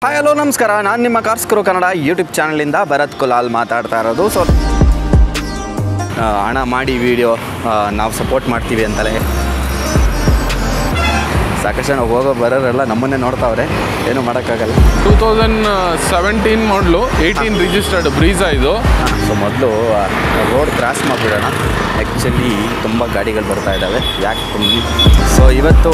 Hi hello ನಮಸ್ಕಾರ, ನಾನು ನಿಮ್ಮ ಕಾರ್ಸ್ ಗುರು ಕನ್ನಡ ಯೂಟ್ಯೂಬ್ ಚಾನಲಿಂದ ಭರತ್ ಕುಲಾಲ್ ಮಾತಾಡ್ತಾ ಇರೋದು. ಸೊ ಹಣ ಮಾಡಿ ವಿಡಿಯೋ ನಾವು ಸಪೋರ್ಟ್ ಮಾಡ್ತೀವಿ ಅಂತಲೇ ಸಾಕಷ್ಟು ಜನ ಹೋಗೋ ಬರೋರೆಲ್ಲ ನಮ್ಮನ್ನೇ ನೋಡ್ತಾವ್ರೆ, ಏನೂ ಮಾಡೋಕ್ಕಾಗಲ್ಲ. 2017 ಮಾಡಲು 18 ರಿಜಿಸ್ಟರ್ಡ್ ಬ್ರೀಝಾ ಇದು. ಸೊ ಮೊದಲು ರೋಡ್ ಕ್ರಾಸ್ ಮಾಡಿಬಿಡೋಣ. ಆ್ಯಕ್ಚುಲಿ ತುಂಬ ಗಾಡಿಗಳು ಬರ್ತಾ ಇದ್ದಾವೆ, ಯಾಕೆ ತುಂಬ. ಸೊ ಇವತ್ತು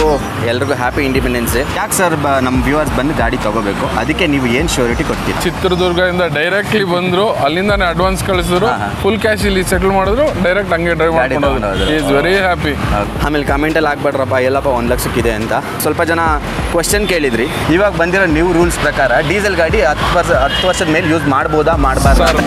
ಎಲ್ರಿಗೂ ಹ್ಯಾಪಿ ಇಂಡಿಪೆಂಡೆನ್ಸ್ ಡೇ. ಯಾಕೆ ಸರ್ ನಮ್ಮ ವ್ಯೂವರ್ಸ್ ಬಂದು ಗಾಡಿ ತೊಗೋಬೇಕು, ಅದಕ್ಕೆ ನೀವು ಏನು ಶ್ಯೂರಿಟಿ ಕೊಡ್ತೀರಿ? ಚಿತ್ರದುರ್ಗದಿಂದ ಡೈರೆಕ್ಟ್ಲಿ ಬಂದರು, ಅಲ್ಲಿಂದಾನೆ ಅಡ್ವಾನ್ಸ್ ಕಳಿಸಿದ್ರು, ಫುಲ್ ಕ್ಯಾಶ್ ಇಲ್ಲಿ ಸೆಟಲ್ ಮಾಡಿದ್ರು, ಡೈರೆಕ್ಟ್ ಹಂಗೆ ಡ್ರೈವ್ ಮಾಡ್ಕೊಂಡು ಈಸ್ ವೆರಿ ಹ್ಯಾಪಿ. ಆಮೇಲೆ ಕಮೆಂಟಲ್ಲಿ ಹಾಕ್ಬೇಡ್ರಪ್ಪ ಎಲ್ಲಪ್ಪ 1 ಲಕ್ಷಕ್ಕಿದೆ ಅಂತ. ಸ್ವಲ್ಪ ಜನ ಕ್ವೆಶ್ಚನ್ ಕೇಳಿದ್ರಿ. ಇವಾಗ ಬಂದಿರೋ ನ್ಯೂ ರೂಲ್ಸ್ ಪ್ರಕಾರ ಡೀಸೆಲ್ ಗಾಡಿ 10 ವರ್ಷದ ಮೇಲೆ ಯೂಸ್ ಮಾಡ್ಬೋದಾ ಮಾಡಬಾರ್ದು?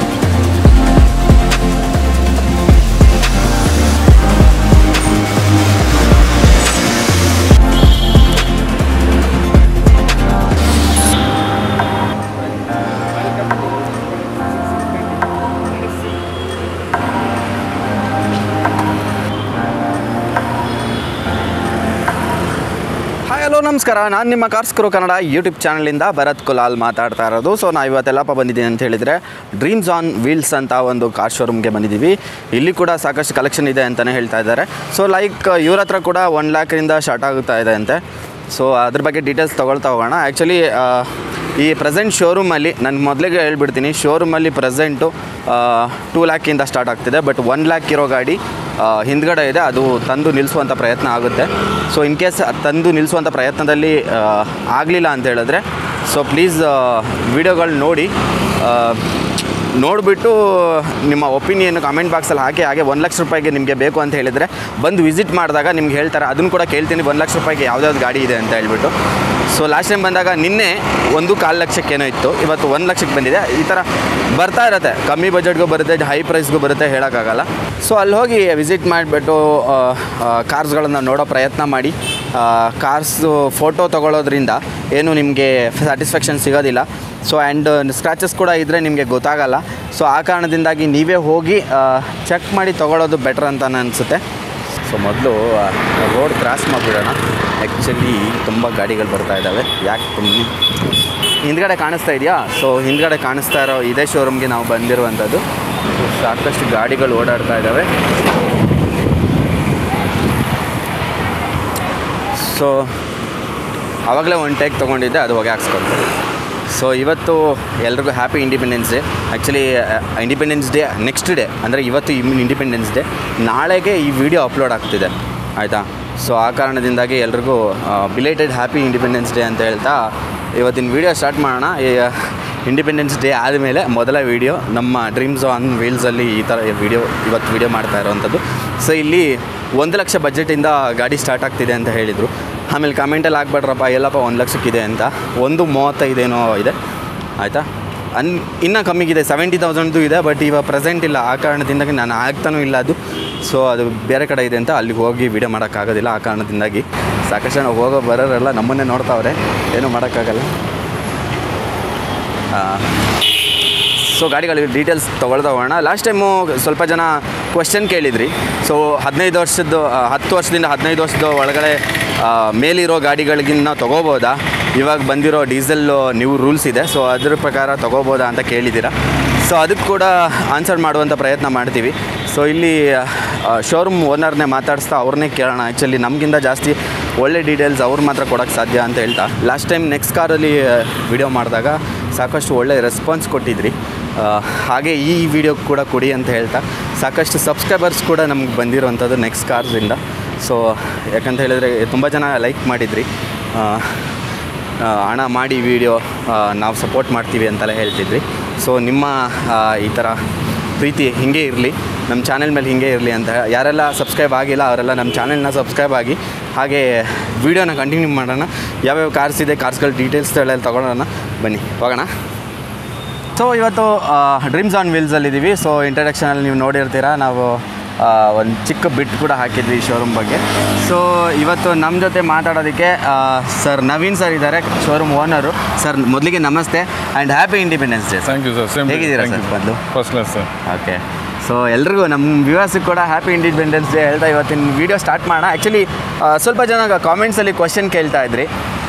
ಹಲೋ ನಮಸ್ಕಾರ, ನಾನು ನಿಮ್ಮ ಕಾರ್ಸ್ ಗುರು ಕನ್ನಡ ಯೂಟ್ಯೂಬ್ ಚಾನಲಿಂದ ಭರತ್ ಕುಲಾಲ್ ಮಾತಾಡ್ತಾ ಇರೋದು. ಸೊ ನಾವು ಇವತ್ತೆಲ್ಲಪ್ಪ ಬಂದಿದ್ದೀನಿ ಅಂತ ಹೇಳಿದರೆ ಡ್ರೀಮ್ಸ್ ಆನ್ ವೀಲ್ಸ್ ಅಂತ ಒಂದು ಕಾರ್ ಶೋರೂಮ್ಗೆ ಬಂದಿದ್ದೀವಿ. ಇಲ್ಲಿ ಕೂಡ ಸಾಕಷ್ಟು ಕಲೆಕ್ಷನ್ ಇದೆ ಅಂತಲೇ ಹೇಳ್ತಾ ಇದ್ದಾರೆ. ಸೊ ಲೈಕ್ ಇವ್ರ ಹತ್ರ ಕೂಡ 1 ಲ್ಯಾಕ್ರಿಂದ ಸ್ಟಾರ್ಟ್ ಆಗುತ್ತಾ ಇದೆ ಅಂತೆ. ಸೊ ಅದ್ರ ಬಗ್ಗೆ ಡೀಟೇಲ್ಸ್ ತೊಗೊಳ್ತಾ ಹೋಗೋಣ. ಆ್ಯಕ್ಚುಲಿ ಈ ಪ್ರೆಸೆಂಟ್ ಶೋರೂಮಲ್ಲಿ ನಾನು ಮೊದಲಿಗೆ ಹೇಳ್ಬಿಡ್ತೀನಿ, ಶೋರೂಮಲ್ಲಿ ಪ್ರೆಸೆಂಟು 2 ಲ್ಯಾಕಿಂದ ಸ್ಟಾರ್ಟ್ ಆಗ್ತಿದೆ. ಬಟ್ 1 ಲ್ಯಾಕ್ ಇರೋ ಗಾಡಿ ಹಿಂದ್ಗಡೆ ಇದೆ, ಅದು ತಂದು ನಿಲ್ಲಿಸುವಂಥ ಪ್ರಯತ್ನ ಆಗುತ್ತೆ. ಸೊ ಇನ್ ಕೇಸ್ ತಂದು ನಿಲ್ಲಿಸುವಂಥ ಪ್ರಯತ್ನದಲ್ಲಿ ಆಗಲಿಲ್ಲ ಅಂತ ಹೇಳಿದ್ರೆ ಸೊ ಪ್ಲೀಸ್ ವಿಡಿಯೋಗಳು ನೋಡಿಬಿಟ್ಟು ನಿಮ್ಮ ಒಪಿನಿಯನ್ ಕಾಮೆಂಟ್ ಬಾಕ್ಸಲ್ಲಿ ಹಾಕಿ. ಹಾಗೆ 1 ಲಕ್ಷ ರೂಪಾಯಿಗೆ ನಿಮಗೆ ಬೇಕು ಅಂತ ಹೇಳಿದರೆ ಬಂದು ವಿಸಿಟ್ ಮಾಡಿದಾಗ ನಿಮ್ಗೆ ಹೇಳ್ತಾರೆ. ಅದನ್ನು ಕೂಡ ಕೇಳ್ತೀನಿ, 1 ಲಕ್ಷ ರೂಪಾಯಿಗೆ ಯಾವ್ದಾವ್ದು ಗಾಡಿ ಇದೆ ಅಂತ ಹೇಳ್ಬಿಟ್ಟು. ಸೊ ಲಾಸ್ಟ್ ಟೈಮ್ ಬಂದಾಗ ನಿನ್ನೆ 1.25 ಲಕ್ಷಕ್ಕೇನೋ ಇತ್ತು, ಇವತ್ತು 1 ಲಕ್ಷಕ್ಕೆ ಬಂದಿದೆ. ಈ ಥರ ಬರ್ತಾ ಇರುತ್ತೆ, ಕಮ್ಮಿ ಬಜೆಟ್ಗೂ ಬರುತ್ತೆ, ಹೈ ಪ್ರೈಸ್ಗೂ ಬರುತ್ತೆ, ಹೇಳೋಕ್ಕಾಗಲ್ಲ. ಸೊ ಅಲ್ಲಿ ಹೋಗಿ ವಿಸಿಟ್ ಮಾಡಿಬಿಟ್ಟು ಕಾರ್ಸ್ಗಳನ್ನು ನೋಡೋ ಪ್ರಯತ್ನ ಮಾಡಿ. ಕಾರ್ಸು ಫೋಟೋ ತೊಗೊಳ್ಳೋದ್ರಿಂದ ಏನು ನಿಮಗೆ ಸ್ಯಾಟಿಸ್ಫ್ಯಾಕ್ಷನ್ ಸಿಗೋದಿಲ್ಲ. ಸೊ ಆ್ಯಂಡ್ ಸ್ಕ್ರ್ಯಾಚಸ್ ಕೂಡ ಇದ್ದರೆ ನಿಮಗೆ ಗೊತ್ತಾಗಲ್ಲ. ಸೊ ಆ ಕಾರಣದಿಂದಾಗಿ ನೀವೇ ಹೋಗಿ ಚೆಕ್ ಮಾಡಿ ತೊಗೊಳ್ಳೋದು ಬೆಟರ್ ಅಂತ ಅನಿಸುತ್ತೆ. ಸೊ ಮೊದಲು ರೋಡ್ ಕ್ರಾಸ್ ಮಾಡಿಬಿಡೋಣ. ಆ್ಯಕ್ಚುಲಿ ತುಂಬ ಗಾಡಿಗಳು ಬರ್ತಾ ಇದ್ದಾವೆ, ಯಾಕೆ ತುಂಬ. ಹಿಂದ್ಗಡೆ ಕಾಣಿಸ್ತಾ ಇದೆಯಾ? ಸೊ ಹಿಂದ್ಗಡೆ ಕಾಣಿಸ್ತಾ ಇರೋ ಇದೇ ಶೋರೂಮ್ಗೆ ನಾವು ಬಂದಿರುವಂಥದ್ದು. ಸಾಕಷ್ಟು ಗಾಡಿಗಳು ಓಡಾಡ್ತಾ ಇದ್ದಾವೆ. ಸೊ ಆವಾಗಲೇ ಒಂದು ಟೇಕ್ ತೊಗೊಂಡಿದ್ದೆ, ಅದು ಹೊಗೆ ಹಾಕ್ಸ್ಕೊಳ್ತಾರೆ. ಸೊ ಇವತ್ತು ಎಲ್ರಿಗೂ happy Independence day. Actually independence day next day, ಅಂದರೆ ಇವತ್ತು ಇಂಡಿಪೆಂಡೆನ್ಸ್ ಡೇ, ನಾಳೆಗೆ ಈ ವಿಡಿಯೋ ಅಪ್ಲೋಡ್ ಆಗ್ತಿದೆ, ಆಯಿತಾ? ಸೊ ಆ ಕಾರಣದಿಂದಾಗಿ ಎಲ್ರಿಗೂ ಬಿಲೇಟೆಡ್ ಹ್ಯಾಪಿ ಇಂಡಿಪೆಂಡೆನ್ಸ್ ಡೇ ಅಂತ ಹೇಳ್ತಾ ಇವತ್ತಿನ ವೀಡಿಯೋ ಸ್ಟಾರ್ಟ್ ಮಾಡೋಣ. ಇಂಡಿಪೆಂಡೆನ್ಸ್ ಡೇ ಆದಮೇಲೆ ಮೊದಲ ವೀಡಿಯೋ ನಮ್ಮ ಡ್ರೀಮ್ಸ್ ಆನ್ ವೀಲ್ಸಲ್ಲಿ ಈ ಥರ ಇವತ್ತು ವೀಡಿಯೋ ಮಾಡ್ತಾ ಇರೋವಂಥದ್ದು. ಸೊ ಇಲ್ಲಿ 1 ಲಕ್ಷ ಬಜೆಟಿಂದ ಗಾಡಿ ಸ್ಟಾರ್ಟ್ ಆಗ್ತಿದೆ ಅಂತ ಹೇಳಿದರು. ಆಮೇಲೆ ಕಮೆಂಟಲ್ಲಿ ಹಾಕ್ಬೇಡ್ರಪ್ಪ ಎಲ್ಲಪ್ಪ 1 ಲಕ್ಷಕ್ಕಿದೆ ಅಂತ. 1.35 ಇದೆ, ಆಯಿತಾ? ಇನ್ನೂ ಕಮ್ಮಿಗಿದೆ, 70,000 ಇದೆ. ಬಟ್ ಇವಾಗ ಪ್ರೆಸೆಂಟ್ ಇಲ್ಲ, ಆ ಕಾರಣದಿಂದಾಗಿ ನಾನು ಆಗ್ತಾನೂ ಇಲ್ಲ ಅದು. ಸೊ ಅದು ಬೇರೆ ಕಡೆ ಇದೆ ಅಂತ ಅಲ್ಲಿಗೆ ಹೋಗಿ ವೀಡಿಯೋ ಮಾಡೋಕ್ಕಾಗೋದಿಲ್ಲ. ಆ ಕಾರಣದಿಂದಾಗಿ ಸಾಕಷ್ಟು ಜನ ಹೋಗೋ ಬರೋರೆಲ್ಲ ನಮ್ಮನ್ನೇ ನೋಡ್ತಾವ್ರೆ, ಏನೂ ಮಾಡೋಕ್ಕಾಗಲ್ಲ. ಸೊ ಗಾಡಿಗಳ ಡೀಟೇಲ್ಸ್ ತೊಗೊಳ್ತಾ ಹೋಗೋಣ. ಲಾಸ್ಟ್ ಟೈಮು ಸ್ವಲ್ಪ ಜನ ಕ್ವೆಶ್ಚನ್ ಕೇಳಿದ್ರಿ. ಸೊ 10 ವರ್ಷದಿಂದ 15 ವರ್ಷದ ಒಳಗಡೆ ಮೇಲಿರೋ ಗಾಡಿಗಳಿಗಿನ್ನ ತೊಗೋಬೋದಾ, ಇವಾಗ ಬಂದಿರೋ ಡೀಸೆಲ್ಲು ನ್ಯೂ ರೂಲ್ಸ್ ಇದೆ, ಸೊ ಅದ್ರ ಪ್ರಕಾರ ತೊಗೋಬೋದಾ ಅಂತ ಕೇಳಿದ್ದೀರಾ. ಸೊ ಅದಕ್ಕೆ ಕೂಡ ಆನ್ಸರ್ ಮಾಡುವಂಥ ಪ್ರಯತ್ನ ಮಾಡ್ತೀವಿ. ಸೊ ಇಲ್ಲಿ ಶೋರೂಮ್ ಓನರ್ನೇ ಮಾತಾಡಿಸ್ತಾ ಅವ್ರನ್ನೇ ಕೇಳೋಣ. ಆ್ಯಕ್ಚುಲಿ ನಮಗಿಂತ ಜಾಸ್ತಿ ಒಳ್ಳೆ ಡೀಟೇಲ್ಸ್ ಅವ್ರು ಮಾತ್ರ ಕೊಡೋಕ್ಕೆ ಸಾಧ್ಯ ಅಂತ ಹೇಳ್ತಾ ಲಾಸ್ಟ್ ಟೈಮ್ ನೆಕ್ಸ್ಟ್ ಕಾರಲ್ಲಿ ವಿಡಿಯೋ ಮಾಡಿದಾಗ ಸಾಕಷ್ಟು ಒಳ್ಳೆ ರೆಸ್ಪಾನ್ಸ್ ಕೊಟ್ಟಿದ್ರಿ. ಹಾಗೆ ಈ ವಿಡಿಯೋ ಕೂಡ ಕೊಡಿ ಅಂತ ಹೇಳ್ತಾ ಸಾಕಷ್ಟು ಸಬ್ಸ್ಕ್ರೈಬರ್ಸ್ ಕೂಡ ನಮ್ಗೆ ಬಂದಿರೋವಂಥದ್ದು ನೆಕ್ಸ್ಟ್ ಕಾರ್ಸಿಂದ. ಸೊ ಯಾಕಂತ ಹೇಳಿದರೆ ತುಂಬ ಜನ ಲೈಕ್ ಮಾಡಿದ್ರಿ. ಹಣ ಮಾಡಿ ವಿಡಿಯೋ ನಾವು ಸಪೋರ್ಟ್ ಮಾಡ್ತೀವಿ ಅಂತಲೇ ಹೇಳ್ತಿದ್ರಿ. ಸೊ ನಿಮ್ಮ ಈ ಥರ ಪ್ರೀತಿ ಹೀಗೆ ಇರಲಿ, ನಮ್ಮ ಚಾನೆಲ್ ಮೇಲೆ ಹೀಗೆ ಇರಲಿ ಅಂತ. ಯಾರೆಲ್ಲ ಸಬ್ಸ್ಕ್ರೈಬ್ ಆಗಿಲ್ಲ ಅವರೆಲ್ಲ ನಮ್ಮ ಚಾನೆಲ್ನ ಸಬ್ಸ್ಕ್ರೈಬ್ ಆಗಿ. ಹಾಗೆ ವೀಡಿಯೋನ ಕಂಟಿನ್ಯೂ ಮಾಡೋಣ. ಯಾವ್ಯಾವ ಕಾರ್ಸ್ ಇದೆ, ಕಾರ್ಸ್ಗಳ ಡೀಟೇಲ್ಸ್ಗಳೆಲ್ಲ ತೊಗೊಳ್ಳೋಣ, ಬನ್ನಿ ಹೋಗೋಣ. ಸೊ ಇವತ್ತು ಡ್ರೀಮ್ಸ್ ಆನ್ ವೀಲ್ಸಲ್ಲಿದ್ದೀವಿ. ಸೊ ಇಂಟ್ರಡಕ್ಷನಲ್ಲಿ ನೀವು ನೋಡಿರ್ತೀರ, ನಾವು ಒಂದು ಚಿಕ್ಕ ಬಿಟ್ ಕೂಡ ಹಾಕಿದ್ವಿ ಈ ಶೋರೂಮ್ ಬಗ್ಗೆ. ಸೊ ಇವತ್ತು ನಮ್ಮ ಜೊತೆ ಮಾತಾಡೋದಕ್ಕೆ ಸರ್ ನವೀನ್ ಸರ್ ಇದ್ದಾರೆ, ಶೋರೂಮ್ ಓನರು. ಸರ್ ಮೊದಲಿಗೆ ನಮಸ್ತೆ and happy Independence Day. Thank you sir. ಹೇಗಿದ್ದೀರಾ ಸರ್? ಬಂದು first class sir. Okay. So ಎಲ್ರಿಗೂ ನಮ್ಮ ವ್ಯೂವರ್ಸಿಗೆ ಕೂಡ ಹ್ಯಾಪಿ ಇಂಡಿಪೆಂಡೆನ್ಸ್ ಡೇ ಹೇಳ್ತಾ ಇವತ್ತಿನ ವೀಡಿಯೋ ಸ್ಟಾರ್ಟ್ ಮಾಡೋಣ. ಆ್ಯಕ್ಚುಲಿ ಸ್ವಲ್ಪ ಜನ ಕಾಮೆಂಟ್ಸಲ್ಲಿ ಕ್ವಶನ್ ಕೇಳ್ತಾ ಇದ್ರಿ.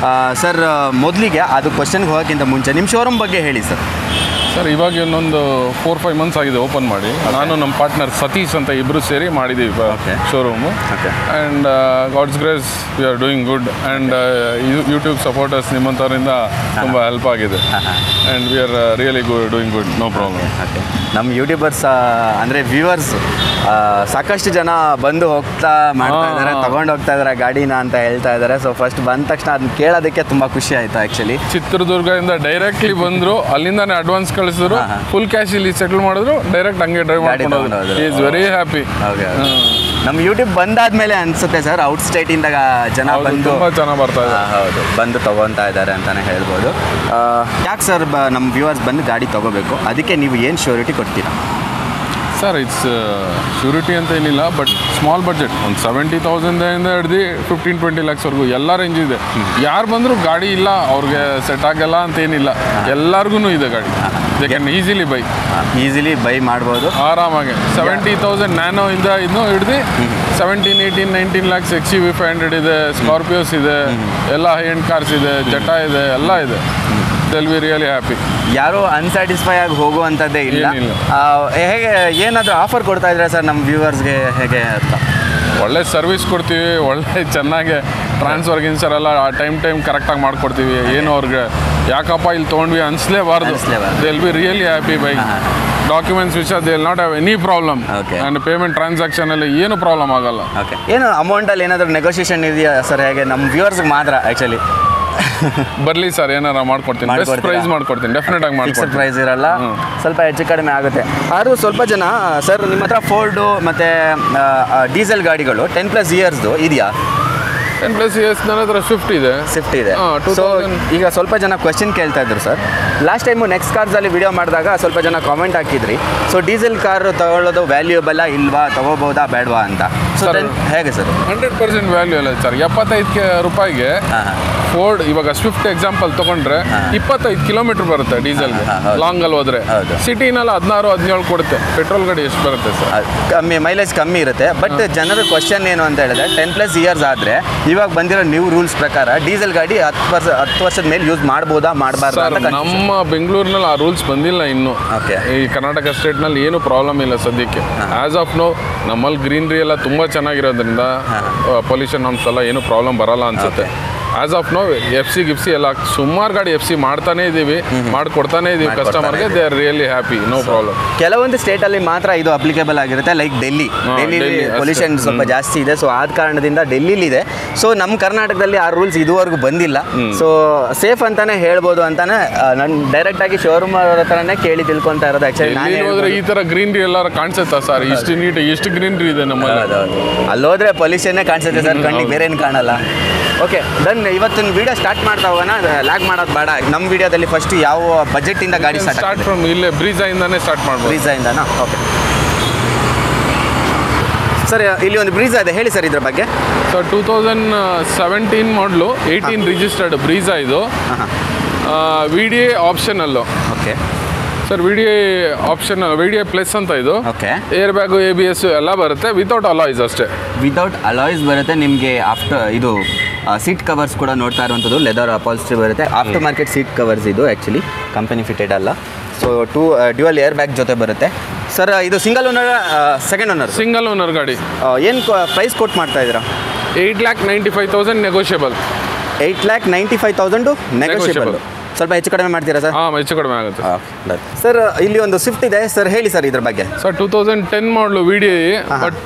ಸರ್ ಮೊದಲಿಗೆ ಅದು ಕ್ವಶನ್ಗೆ ಹೋಗೋಕ್ಕಿಂತ ಮುಂಚೆ ನಿಮ್ಮ ಶೋರೂಮ್ ಬಗ್ಗೆ ಹೇಳಿ ಸರ್. ಸರ್ ಇವಾಗ ಇನ್ನೊಂದು 4-5 ಮಂತ್ಸ್ ಆಗಿದೆ ಓಪನ್ ಮಾಡಿ. ನಾನು ನಮ್ಮ ಪಾರ್ಟ್ನರ್ ಸತೀಶ್ ಅಂತ ಇಬ್ಬರು ಸೇರಿ ಮಾಡಿದ್ದೀವಿ showroom. And God's grace we are doing good. And YouTube supporters ನಿಮ್ಮಂಥವರಿಂದ ತುಂಬ ಹೆಲ್ಪ್ ಆಗಿದೆ. And we are really doing good, no problem. ನಮ್ಮ ಯೂಟ್ಯೂಬರ್ಸ್ ಅಂದರೆ ವ್ಯೂವರ್ಸ್ ಸಾಕಷ್ಟು ಜನ ಬಂದು ಹೋಗ್ತಾ ಮಾಡ್ತಾ ಇದ್ದಾರೆ, ತಗೊಂಡು ಹೋಗ್ತಾ ಇದ್ದಾರೆ ಗಾಡಿನ ಅಂತ ಹೇಳ್ತಾ ಇದ್ದಾರೆ. ಸೊ ಫಸ್ಟ್ ಬಂದ ತಕ್ಷಣ ಅದನ್ನ ಕೇಳೋದಕ್ಕೆ ತುಂಬ ಖುಷಿ ಆಯಿತು ಆ್ಯಕ್ಚುಲಿ. ಚಿತ್ರದುರ್ಗದಿಂದ ಡೈರೆಕ್ಟ್ಲಿ ಬಂದರು, ಅಲ್ಲಿಂದಾನೆ ಅಡ್ವಾನ್ಸ್ ಕಳಿಸಿದ್ರು, ಫುಲ್ ಕ್ಯಾಶ್ ಇಲ್ಲಿ ಸೆಟಲ್ ಮಾಡಿದ್ರು, ಡೈರೆಕ್ಟ್ ಹಂಗೆ ಡ್ರೈವ್ ಮಾಡ್ಕೊಂಡು ಈಸ್ ವೆರಿ ಹ್ಯಾಪಿ. ನಮ್ಮ ಯೂಟ್ಯೂಬ್ ಬಂದಾದ್ಮೇಲೆ ಅನ್ಸುತ್ತೆ ಸರ್ ಔಟ್ ಸ್ಟೇಟಿಂದ ಜನ ಬಂದು ತುಂಬ ಚೆನ್ನಾಗಿ ಬರ್ತಾ ಇದೆ. ಹೌದು, ಬಂದು ತೊಗೊತಾ ಇದ್ದಾರೆ ಅಂತಲೇ ಹೇಳ್ಬೋದು. ಯಾಕೆ ಸರ್ ನಮ್ಮ ವ್ಯೂವರ್ಸ್ ಬಂದು ಗಾಡಿ ತೊಗೋಬೇಕು, ಅದಕ್ಕೆ ನೀವು ಏನು ಶ್ಯೂರಿಟಿ ಕೊಡ್ತೀರಾ? ಸರ್ ಇಟ್ಸ್ ಶ್ಯೂರಿಟಿ ಅಂತ ಏನಿಲ್ಲ, ಬಟ್ ಸ್ಮಾಲ್ ಬಡ್ಜೆಟ್ ಒಂದು 70,000 ಹಿಡ್ದು 15-20 lakhsವರೆಗೂ ಎಲ್ಲ ರೇಂಜ್ ಇದೆ. ಯಾರು ಬಂದರೂ ಗಾಡಿ ಇಲ್ಲ ಅವ್ರಿಗೆ ಸೆಟ್ ಆಗಲ್ಲ ಅಂತ ಏನಿಲ್ಲ, ಎಲ್ಲರಿಗೂ ಇದೆ ಗಾಡಿ. ದೇ ಕ್ಯಾನ್ ಈಸಿಲಿ ಬೈ ಮಾಡ್ಬೋದು ಆರಾಮಾಗಿ. 70,000 ನ್ಯಾನೋ ಇಂದ ಇನ್ನೂ ಹಿಡ್ದು 17-18-19 lakhs XUV 500 ಇದೆ, ಸ್ಕಾರ್ಪಿಯೋಸ್ ಇದೆ, ಎಲ್ಲ ಹೈ ಎಂಡ್ ಕಾರ್ಸ್ ಇದೆ, ಜೆಟಾ ಇದೆ, ಎಲ್ಲ ಇದೆ. Will be really happy. ಯಾರೂ ಅನ್ಸ್ಯಾಟಿಸ್ಫೈ ಆಗಿ ಹೋಗುವಂಥದ್ದೇ ಇಲ್ಲ. ಹೇಗೆ ಏನಾದರೂ ಆಫರ್ ಕೊಡ್ತಾ ಇದ್ದೀರಾ ಸರ್ ನಮ್ಮ ವ್ಯೂವರ್ಸ್ಗೆ, ಹೇಗೆ ಅಂತ? ಒಳ್ಳೆ ಸರ್ವಿಸ್ ಕೊಡ್ತೀವಿ, ಒಳ್ಳೆ ಚೆನ್ನಾಗಿ ಟ್ರಾನ್ಸ್ಫರ್ ಗಿನ್ಸರ್ ಎಲ್ಲ ಟೈಮ್ ಕರೆಕ್ಟಾಗಿ ಮಾಡಿಕೊಡ್ತೀವಿ. ಏನು ಅವ್ರಿಗೆ ಯಾಕಪ್ಪ ಇಲ್ಲಿ ತೊಗೊಂಡ್ವಿ ಅನಿಸ್ಲೇಬಾರ್ದು. They will be really happy by documents ವಿಷಯ they will not have any problem. And payment ಟ್ರಾನ್ಸಾಕ್ಷನಲ್ಲಿ ಏನು ಪ್ರಾಬ್ಲಮ್ ಆಗಲ್ಲ. ಏನು ಅಮೌಂಟಲ್ಲಿ ಏನಾದರೂ ನೆಗೋಷಿಯೇಷನ್ ಇದೆಯಾ ಸರ್? ಹೇಗೆ ನಮ್ಮ ವ್ಯೂವರ್ಸ್ಗೆ ಮಾತ್ರ ಆ್ಯಕ್ಚುಲಿ ಬರಲಿ ಸರ್, ಏನಾರ ಮಾಡ್ಕೊಡ್ತೀನಿ, ಬೆಸ್ಟ್ ಪ್ರೈಸ್ ಮಾಡ್ಕೊಡ್ತೀನಿ, ಡೆಫಿನೆಟ್ ಆಗಿ ಮಾಡ್ಕೊಡ್ತೀನಿ. ಪ್ರೈಸ್ ಇರಲ್ಲ, ಸ್ವಲ್ಪ ಹೆಚ್ಚು ಕಡಿಮೆ ಆಗುತ್ತೆ. ಆದರೂ ಸ್ವಲ್ಪ ಜನ ಸರ್ ನಿಮ್ಮ ಹತ್ರ ಫೋರ್ಡು ಮತ್ತು ಡೀಸೆಲ್ ಗಾಡಿಗಳು 10+ ಇಯರ್ಸ್ದು ಇದೆಯಾ? 10+ years ನನ್ನ ಹತ್ರ ಸ್ವಿಫ್ಟ್ ಇದೆ. ಸೊ ಈಗ ಸ್ವಲ್ಪ ಜನ ಕ್ವೆಶ್ಚನ್ ಕೇಳ್ತಾ ಇದ್ರು ಸರ್. ಲಾಸ್ಟ್ ಟೈಮು ನೆಕ್ಸ್ಟ್ ಕಾರ್ಸಲ್ಲಿ ವಿಡಿಯೋ ಮಾಡಿದಾಗ ಸ್ವಲ್ಪ ಜನ ಕಾಮೆಂಟ್ ಹಾಕಿದ್ರಿ, ಸೊ ಡೀಸೆಲ್ ಕಾರ್ ತಗೊಳ್ಳೋದು ವ್ಯಾಲ್ಯೂಬಲ್ಲ ಇಲ್ವಾ, ತಗೋಬೋದಾ ಬೇಡವಾ ಅಂತ. ಸೊ ಹೇಗೆ ಸರ್? 100% ವ್ಯಾಲ್ಯೂ ಅಲ್ಲ ಸರ್. 75 ರೂಪಾಯಿಗೆ ಫೋರ್ಡ್ ಇವಾಗ ಸ್ವಿಫ್ಟ್ ಎಕ್ಸಾಂಪಲ್ ತೊಗೊಂಡ್ರೆ 25 ಕಿಲೋಮೀಟರ್ ಬರುತ್ತೆ ಡೀಸೆಲ್ಗೆ, ಲಾಂಗಲ್ಲಿ ಹೋದರೆ. ಸಿಟಿನಲ್ಲಿ 16-17 ಕೊಡುತ್ತೆ. ಪೆಟ್ರೋಲ್ ಗಾಡಿ ಎಷ್ಟು ಬರುತ್ತೆ ಸರ್? ಕಮ್ಮಿ, ಮೈಲೇಜ್ ಕಮ್ಮಿ ಇರುತ್ತೆ. ಬಟ್ ಜನರ ಕ್ವಶನ್ ಏನು ಅಂತ ಹೇಳಿದ್ರೆ 10+ ಇಯರ್ಸ್ ಆದರೆ ಇವಾಗ ಬಂದಿರೋ ನ್ಯೂ ರೂಲ್ಸ್ ಪ್ರಕಾರ ಡೀಸೆಲ್ ಗಾಡಿ 10 ವರ್ಷದ ಮೇಲೆ ಯೂಸ್ ಮಾಡ್ಬೋದಾ ಮಾಡಬಾರ್ದು ಅಂತ. ನಮ್ಮ ಬೆಂಗಳೂರಿನಲ್ಲಿ ಆ ರೂಲ್ಸ್ ಬಂದಿಲ್ಲ ಇನ್ನು. ಈ ಕರ್ನಾಟಕ ಸ್ಟೇಟ್ನಲ್ಲಿ ಏನು ಪ್ರಾಬ್ಲಮ್ ಇಲ್ಲ ಸದ್ಯಕ್ಕೆ. ಆ್ಯಸ್ ಆಫ್ ನೋ ನಮ್ಮಲ್ಲಿ ಗ್ರೀನ್ರಿ ಎಲ್ಲ ತುಂಬ ಚೆನ್ನಾಗಿರೋದ್ರಿಂದ ಪೊಲ್ಯೂಷನ್ ನಾರ್ಮ್ಸ್ ಎಲ್ಲ ಏನು ಪ್ರಾಬ್ಲಮ್ ಬರಲ್ಲ ಅನ್ಸುತ್ತೆ. ಆಸ್ ಆಫ್ ನೋ FC ಗಿಫ್ಸಿ ಎಲ್ಲ ಸುಮಾರು ಗಾಡಿ FC ಮಾಡ್ತಾನೆ ಇದ್ದೀವಿ, ಮಾಡಿಕೊಡ್ತಾನೆ ಇದ್ದೀವಿ ಕಸ್ಟಮರ್ಗೆ. They are really happy, no problem. ಕೆಲವೊಂದು ಸ್ಟೇಟಲ್ಲಿ ಮಾತ್ರ ಇದು ಅಪ್ಲಿಕೇಬಲ್ ಆಗಿರುತ್ತೆ, ಲೈಕ್ ಡೆಲ್ಲಿ ಪೊಲ್ಯೂಷನ್ ಸ್ವಲ್ಪ ಜಾಸ್ತಿ ಇದೆ. ಸೊ ಆದ ಕಾರಣದಿಂದ ಡೆಲ್ಲಿಲಿದೆ. ಸೊ ನಮ್ಮ ಕರ್ನಾಟಕದಲ್ಲಿ ಆ ರೂಲ್ಸ್ ಇದುವರೆಗೂ ಬಂದಿಲ್ಲ. ಸೊ ಸೇಫ್ ಅಂತಾನೆ ಹೇಳ್ಬೋದು ಅಂತಾನೆ ನಾನು ಡೈರೆಕ್ಟಾಗಿ ಶೋರೂಮ್ ಅವ್ರ ಹತ್ರನೇ ಕೇಳಿ ತಿಳ್ಕೊತಾ ಇರೋದು. ಆ್ಯಕ್ಚುಲಿ ಹೋದ್ರೆ ಈ ಥರ ಗ್ರೀನ್ರಿ ಎಲ್ಲಾರು ಕಾಣಿಸುತ್ತಾ ಸರ್? ಇಷ್ಟು ನೀಟ್, ಎಷ್ಟು ಗ್ರೀನ್ರಿ ಇದೆ ನಮ್ಮಲ್ಲಿ. ಅಲ್ಲೋದ್ರೆ ಪೊಲ್ಯೂಷನ್ನೇ ಕಾಣಿಸುತ್ತೆ ಸರ್, ಕಣ್ಣಿಗೆ ಬೇರೆ ಏನು ಕಾಣಲ್ಲ. Okay done. ಇವತ್ತಿನ ವಿಡಿಯೋ ಸ್ಟಾರ್ಟ್ ಮಾಡ್ತಾ ಹೋಗೋಣ, ಲ್ಯಾಗ್ ಮಾಡೋದು ಬೇಡ. ನಮ್ಮ ವಿಡಿಯೋದಲ್ಲಿ ಫಸ್ಟ್ ಯಾವ ಬಜೆಟಿಂದ ಗಾಡಿ ಸ್ಟಾರ್ಟ್ ಫ್ರಮ್ ಇಲ್ಲೇ ಬ್ರೀಜಾಯಿಂದಾನೇ ಸ್ಟಾರ್ಟ್ ಮಾಡ್ಬೋದು. ಬ್ರೀಜಾಯಿಂದನಾ? ಓಕೆ ಸರ್, ಇಲ್ಲಿ ಒಂದು ಬ್ರೀಜಾ ಇದೆ, ಹೇಳಿ ಸರ್ ಇದ್ರ ಬಗ್ಗೆ. ಸೊ 2017 ಮಾಡಲು 18 ರಿಜಿಸ್ಟರ್ಡ್ ಬ್ರೀಜಾ ಇದು. VDA optional. Okay sir, VDA option, VDA plus ಅಂತ ಇದು. ಓಕೆ. ಏರ್ ಬ್ಯಾಗು, ABS ಎಲ್ಲ ಬರುತ್ತೆ, ವಿತೌಟ್ ಅಲಾಯ್ಸ್ ಅಷ್ಟೇ. ವಿತೌಟ್ ಅಲಾಯ್ಸ್ ಬರುತ್ತೆ ನಿಮಗೆ. ಆಫ್ಟರ್ ಇದು ಸೀಟ್ ಕವರ್ಸ್ ಕೂಡ ನೋಡ್ತಾ ಇರುವಂಥದ್ದು ಲೆದರ್ ಅಪಾಲ್ಸ್ಟ್ರಿ ಬರುತ್ತೆ. ಆಫ್ಟರ್ ಮಾರ್ಕೆಟ್ ಸೀಟ್ ಕವರ್ಸ್ ಇದು, ಆ್ಯಕ್ಚುಲಿ ಕಂಪನಿ ಫಿಟೆಡ್ ಅಲ್ಲ. ಸೊ 2 ಡ್ಯುಯಲ್ ಏರ್ ಬ್ಯಾಗ್ ಜೊತೆ ಬರುತ್ತೆ. ಸರ್ ಇದು single owner, second owner? Single owner ಗಾಡಿ. ಏನು ಪ್ರೈಸ್ ಕೊಟ್ಟು ಮಾಡ್ತಾ ಇದ್ದೀರಾ? 8,95,000 ನೆಗೋಷಿಯಬಲ್. 8,95,000 ನೆಗೋಷಿಯಬಲ್. ಸ್ವಲ್ಪ ಹೆಚ್ಚು ಕಡಿಮೆ ಮಾಡ್ತೀರಾ ಸರ್? ಹಾಂ, ಹೆಚ್ಚು ಕಡಿಮೆ ಆಗುತ್ತೆ. ಸರ್ ಇಲ್ಲಿ ಒಂದು ಸ್ವಿಫ್ಟ್ ಇದೆ ಸರ್, ಹೇಳಿ ಸರ್ ಇದ್ರ ಬಗ್ಗೆ. ಸರ್ 2010 ಮಾಡಲು VDA, ಬಟ್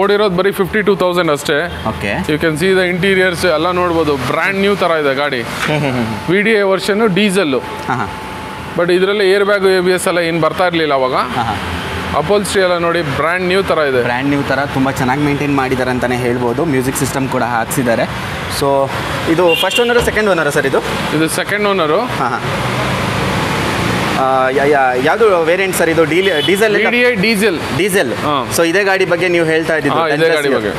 ಓಡಿರೋದು ಬರೀ 52,000 ಅಷ್ಟೇ. Okay. You can see the interiors ಎಲ್ಲ ನೋಡ್ಬೋದು, ಬ್ರ್ಯಾಂಡ್ ನ್ಯೂ ಥರ ಇದೆ ಗಾಡಿ. VDA ವರ್ಷನ್ನು ಡೀಸೆಲ್ಲು, ಬಟ್ ಇದರಲ್ಲಿ ಏರ್ ಬ್ಯಾಗು, ABS ಎಲ್ಲ ಏನು ಬರ್ತಾ ಇರಲಿಲ್ಲ ಅವಾಗ. ಅಪೋಲ್ಸ್ಟ್ರಿ ಎಲ್ಲ ನೋಡಿ ಬ್ರ್ಯಾಂಡ್ ನ್ಯೂ ಥರ ಇದೆ. ಬ್ರ್ಯಾಂಡ್ ನ್ಯೂ ಥರ ತುಂಬ ಚೆನ್ನಾಗಿ ಮೇಂಟೈನ್ ಮಾಡಿದ್ದಾರೆ ಅಂತಲೇ ಹೇಳ್ಬೋದು. ಮ್ಯೂಸಿಕ್ ಸಿಸ್ಟಮ್ ಕೂಡ ಹಾಕ್ಸಿದ್ದಾರೆ. ಸೊ ಇದು first owner, second owner sir? ಇದು ಸೆಕೆಂಡ್ ಓನರು. ಯಾವುದು ವೇರಿಯಂಟ್ ಸರ್ ಇದು? Diesel diesel. ಸೊ ಇದೇ ಗಾಡಿ ಬಗ್ಗೆ ನೀವು ಹೇಳ್ತಾ ಇದ್ದೀವಿ. ಇದೇ ಗಾಡಿ ಬಗ್ಗೆ.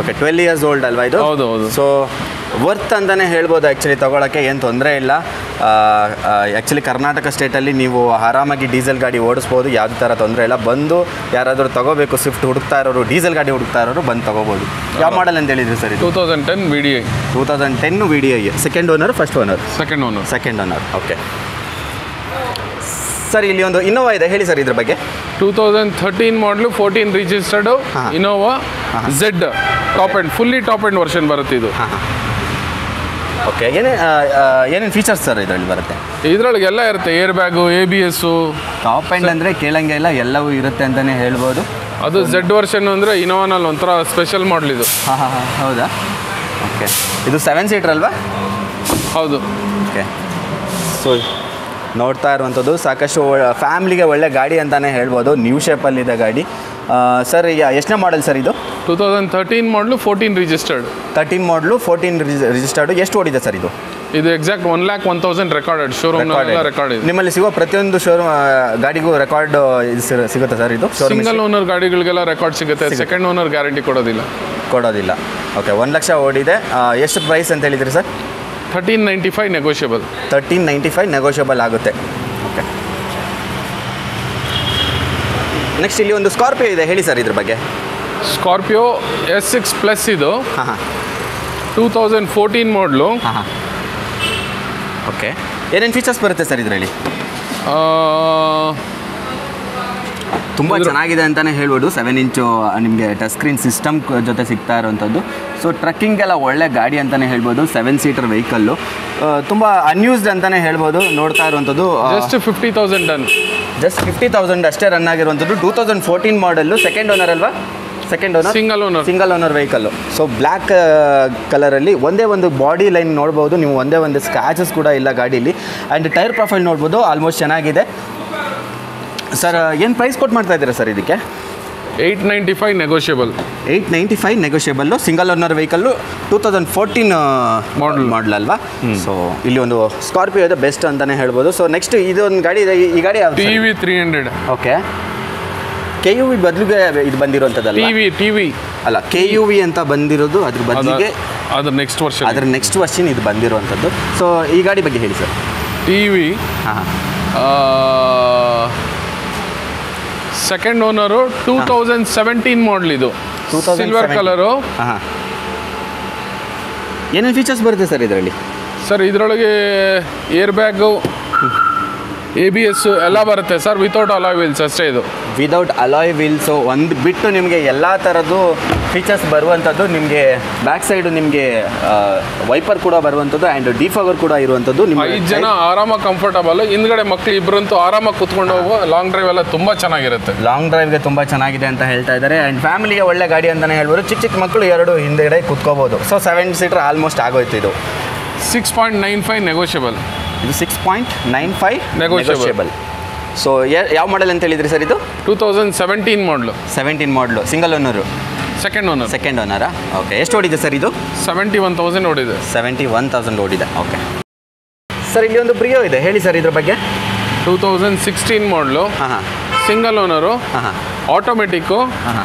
ಓಕೆ, 12 years old ಅಲ್ವಾ ಇದು? ಹೌದು. ಸೊ ವರ್ತ್ ಅಂತಲೇ ಹೇಳ್ಬೋದು ಆ್ಯಕ್ಚುಲಿ ತೊಗೊಳಕ್ಕೆ ಏನು ತೊಂದರೆ ಇಲ್ಲ. ಆ್ಯಕ್ಚುಲಿ ಕರ್ನಾಟಕ ಸ್ಟೇಟಲ್ಲಿ ನೀವು ಆರಾಮಾಗಿ ಡೀಸೆಲ್ ಗಾಡಿ ಓಡಿಸ್ಬೋದು, ಯಾವುದೇ ಥರ ತೊಂದರೆ ಇಲ್ಲ. ಬಂದು ಯಾರಾದರೂ ತೊಗೋಬೇಕು ಸ್ವಿಫ್ಟ್ ಹುಡುಕ್ತಾ ಇರೋರು, ಡೀಸೆಲ್ ಗಾಡಿ ಹುಡುಕ್ತಾ ಇರೋರು ಬಂದು ತೊಗೋಬೋದು. ಯಾವ ಮಾಡಲ್ ಅಂತ ಹೇಳಿದ್ರಿ ಸರ್ ಇದು? 2010 VDI. 2010 VDI. Second owner first owner? Second owner. Okay sir, ಇಲ್ಲಿ ಒಂದು ಇನೋವಾ ಇದೆ, ಹೇಳಿ ಸರ್ ಇದ್ರ ಬಗ್ಗೆ. 2013 ಮಾಡಲು 14 registered Innova Z top and fully top and version ಬರುತ್ತೆ ಇದು. ಓಕೆ, ಏನೇನು ಫೀಚರ್ಸ್ ಸರ್ ಇದರಲ್ಲಿ ಬರುತ್ತೆ? ಇದರೊಳಗೆ ಎಲ್ಲ ಇರುತ್ತೆ, air bag, ABS. Top and ಅಂದರೆ ಕೇಳಂಗೆ ಇಲ್ಲ, ಎಲ್ಲವೂ ಇರುತ್ತೆ ಅಂತಲೇ ಹೇಳ್ಬೋದು. ಅದು Z ವರ್ಷನ್ ಅಂದರೆ ಇನೋವಾನಲ್ಲಿ ಒಂಥರ ಸ್ಪೆಷಲ್ ಮಾಡಲ್ ಇದು. ಹೌದಾ? ಓಕೆ, ಇದು 7 ಸೀಟರ್ ಅಲ್ವಾ? ಹೌದು. ಓಕೆ, ಸೊ ನೋಡ್ತಾ ಇರುವಂಥದ್ದು ಸಾಕಷ್ಟು ಫ್ಯಾಮ್ಲಿಗೆ ಒಳ್ಳೆ ಗಾಡಿ ಅಂತಲೇ ಹೇಳ್ಬೋದು. ನ್ಯೂ ಶೇಪಲ್ಲಿದೆ ಗಾಡಿ. ಸರ್ ಈಗ ಎಷ್ಟನೇ ಮಾಡಲ್ ಸರ್ ಇದು? 2013 ಮಾಡಲು 14 ರಿಜಿಸ್ಟರ್ಡ್. 13 ಮಾಡಲು 14 ರಿಜಿಸ್ಟರ್ಡು. ಎಷ್ಟು ಓಡಿದೆ ಸರ್ ಇದು? ಇದು ಎಕ್ಸಾಕ್ಟ್ 1,01,000 ರೆಕಾರ್ಡೆಡ್, ಶೋರೂಮ್ ರೆಕಾರ್ಡ್ ಇದೆ. ನಿಮ್ಮಲ್ಲಿ ಸಿಗೋ ಪ್ರತಿಯೊಂದು ಶೋರೂಮ್ ಗಾಡಿಗೂ ರೆಕಾರ್ಡ್ ಸಿಗುತ್ತೆ ಸರ್ ಇದು? ಸಿಂಗಲ್ ಓನರ್ ಗಾಡಿಗಳಿಗೆಲ್ಲ ರೆಕಾರ್ಡ್ ಸಿಗುತ್ತೆ, ಸೆಕೆಂಡ್ ಓನರ್ ಗ್ಯಾರಂಟಿ ಕೊಡೋದಿಲ್ಲ. ಓಕೆ, 1 ಲಕ್ಷ ಓಡಿದೆ. ಎಷ್ಟು ಪ್ರೈಸ್ ಅಂತ ಹೇಳಿದ್ರಿ ಸರ್? 1395 ನೆಗೋಷಿಯಬಲ್. 1395 ನೆಗೋಷಿಯಬಲ್ ಆಗುತ್ತೆ. ಓಕೆ, ನೆಕ್ಸ್ಟ್ ಇಲ್ಲಿ ಒಂದು ಸ್ಕಾರ್ಪಿಯೋ ಇದೆ, ಹೇಳಿ ಸರ್ ಇದ್ರ ಬಗ್ಗೆ. ಸ್ಕಾರ್ಪಿಯೋ S6 ಪ್ಲಸ್ ಇದು. 2014 ಮಾಡಲು. ಓಕೆ, ಏನೇನು ಫೀಚರ್ಸ್ ಬರುತ್ತೆ ಸರ್ ಇದರಲ್ಲಿ? ತುಂಬ ಚೆನ್ನಾಗಿದೆ ಅಂತಲೇ ಹೇಳ್ಬೋದು. 7 ಇಂಚು ನಿಮಗೆ ಟಚ್ ಸ್ಕ್ರೀನ್ ಸಿಸ್ಟಮ್ ಜೊತೆ ಸಿಗ್ತಾ ಇರೋವಂಥದ್ದು. ಸೊ ಟ್ರಕ್ಕಿಂಗೆಲ್ಲ ಒಳ್ಳೆ ಗಾಡಿ ಅಂತಲೇ ಹೇಳ್ಬೋದು. 7 ಸೀಟರ್ ವೆಹಿಕಲ್ಲು, ತುಂಬ ಅನ್ಯೂಸ್ಡ್ ಅಂತಲೇ ಹೇಳ್ಬೋದು. ನೋಡ್ತಾ ಇರುವಂಥದ್ದು ಜಸ್ಟ್ 50,000 ಡನ್. ಜಸ್ಟ್ 50,000 ಅಷ್ಟೇ ರನ್ ಆಗಿರುವಂಥದ್ದು. 2014 ಮಾಡಲ್ಲು, ಸೆಕೆಂಡ್ ಓನರ್ ಅಲ್ವಾ? Second owner, single owner vehicle. So black ಕಲರಲ್ಲಿ ಒಂದೇ ಒಂದು ಬಾಡಿ ಲೈನ್ ನೋಡ್ಬೋದು ನೀವು, ಒಂದೇ ಒಂದು ಸ್ಕ್ರಾಚಸ್ ಕೂಡ ಇಲ್ಲ ಗಾಡೀಲಿ. ಆ್ಯಂಡ್ ಟೈರ್ ಪ್ರೊಫೈಲ್ ನೋಡ್ಬೋದು, ಆಲ್ಮೋಸ್ಟ್ ಚೆನ್ನಾಗಿದೆ. ಸರ್ ಏನು ಪ್ರೈಸ್ ಕೊಟ್ಟು ಮಾಡ್ತಾ ಇದ್ದೀರಾ ಸರ್ ಇದಕ್ಕೆ? 895 negotiable. 895 negotiable, single owner vehicle, 2014 ಮಾಡಲ್ ಅಲ್ವಾ? ಸೊ ಇಲ್ಲಿ ಒಂದು ಸ್ಕಾರ್ಪಿಯೋ ಇದೆ, ಬೆಸ್ಟ್ ಅಂತಲೇ ಹೇಳ್ಬೋದು. ಸೊ ನೆಕ್ಸ್ಟ್ ಇದೊಂದು ಗಾಡಿ ಇದೆ, ಈ ಗಾಡಿ TUV 300. ಓಕೆ, KUV ಬದಲಿಗೆ ಇದು ಬಂದಿರೋಂಥದ್ದಲ್ಲ? TUV ಅಲ್ಲ, KUV ಅಂತ ಬಂದಿರೋದು, ಅದ್ರ ಬದಲಿಗೆ ಅದರ ನೆಕ್ಸ್ಟ್ ವರ್ಷನ್ ಇದು ಬಂದಿರುವಂಥದ್ದು. ಸೊ ಈ ಗಾಡಿ ಬಗ್ಗೆ ಹೇಳಿ ಸರ್. TUV ಸೆಕೆಂಡ್ ಓನರು, 2017 ಮಾಡಲ್ ಇದು, ಸಿಲ್ವರ್ ಕಲರು. ಏನೇನು ಫೀಚರ್ಸ್ ಬರುತ್ತೆ ಸರ್ ಇದರಲ್ಲಿ? ಸರ್ ಇದರೊಳಗೆ ಏರ್ ಬ್ಯಾಗು, ABS ಎಲ್ಲ ಬರುತ್ತೆ ಸರ್, ವಿತೌಟ್ ಅಲಾಯ್ ವೀಲ್ಸ್ ಅಷ್ಟೇ ಇದು. ವಿದೌಟ್ ಅಲಾಯ್ ವೀಲ್ಸು ಒಂದು ಬಿಟ್ಟು ನಿಮಗೆ ಎಲ್ಲ ಥರದ್ದು ಫೀಚರ್ಸ್ ಬರುವಂಥದ್ದು. ನಿಮಗೆ ಬ್ಯಾಕ್ ಸೈಡು ನಿಮಗೆ ವೈಪರ್ ಕೂಡ ಬರುವಂಥದ್ದು, ಆ್ಯಂಡ್ ಡಿಫಾಗರ್ ಕೂಡ ಇರುವಂಥದ್ದು. 5 ಜನ ಆರಾಮಾಗಿ ಕಂಫರ್ಟಬಲ್, ಹಿಂದ್ಗಡೆ ಮಕ್ಕಳು ಇಬ್ಬರಂತೂ ಆರಾಮಾಗಿ ಕುತ್ಕೊಂಡು ಹೋಗೋ ಲಾಂಗ್ ಡ್ರೈವ್ ಎಲ್ಲ ತುಂಬ ಚೆನ್ನಾಗಿರುತ್ತೆ. ಲಾಂಗ್ ಡ್ರೈವ್ಗೆ ತುಂಬ ಚೆನ್ನಾಗಿದೆ ಅಂತ ಹೇಳ್ತಾ ಇದ್ದಾರೆ. ಆ್ಯಂಡ್ ಫ್ಯಾಮಿಲಿಗೆ ಒಳ್ಳೆ ಗಾಡಿ ಅಂತಲೇ ಹೇಳ್ಬೋದು. ಚಿಕ್ಕ ಮಕ್ಕಳು 2 ಹಿಂದ್ಗಡೆ ಕುತ್ಕೋಬೋದು. ಸೊ 7 ಸೀಟರ್ ಆಲ್ಮೋಸ್ಟ್ ಆಗೋಯ್ತು ಇದು. 6.95 ನೆಗೋಷಿಯಬಲ್. ಇದು 6.95 ನೆಗೋಷಿಯಬಲ್. ಸೊ ಯಾವ ಮಾಡಲ್ ಅಂತ ಹೇಳಿದ್ರಿ ಸರ್ ಇದು? 2017 ಮಾಡಲು. 17 ಮಾಡಲು, ಸಿಂಗಲ್ ಓನರು? ಸೆಕೆಂಡ್ ಓನರಾ? ಓಕೆ, ಎಷ್ಟು ಓಡಿದೆ ಸರ್ ಇದು? 71,000 ಓಡಿದೆ. 71,000 ಓಡಿದೆ. ಓಕೆ ಸರ್, ಇಲ್ಲಿ ಒಂದು ಬ್ರಿಯೋ ಇದೆ, ಹೇಳಿ ಸರ್ ಇದ್ರ ಬಗ್ಗೆ. 2016 model, single owner, automatic,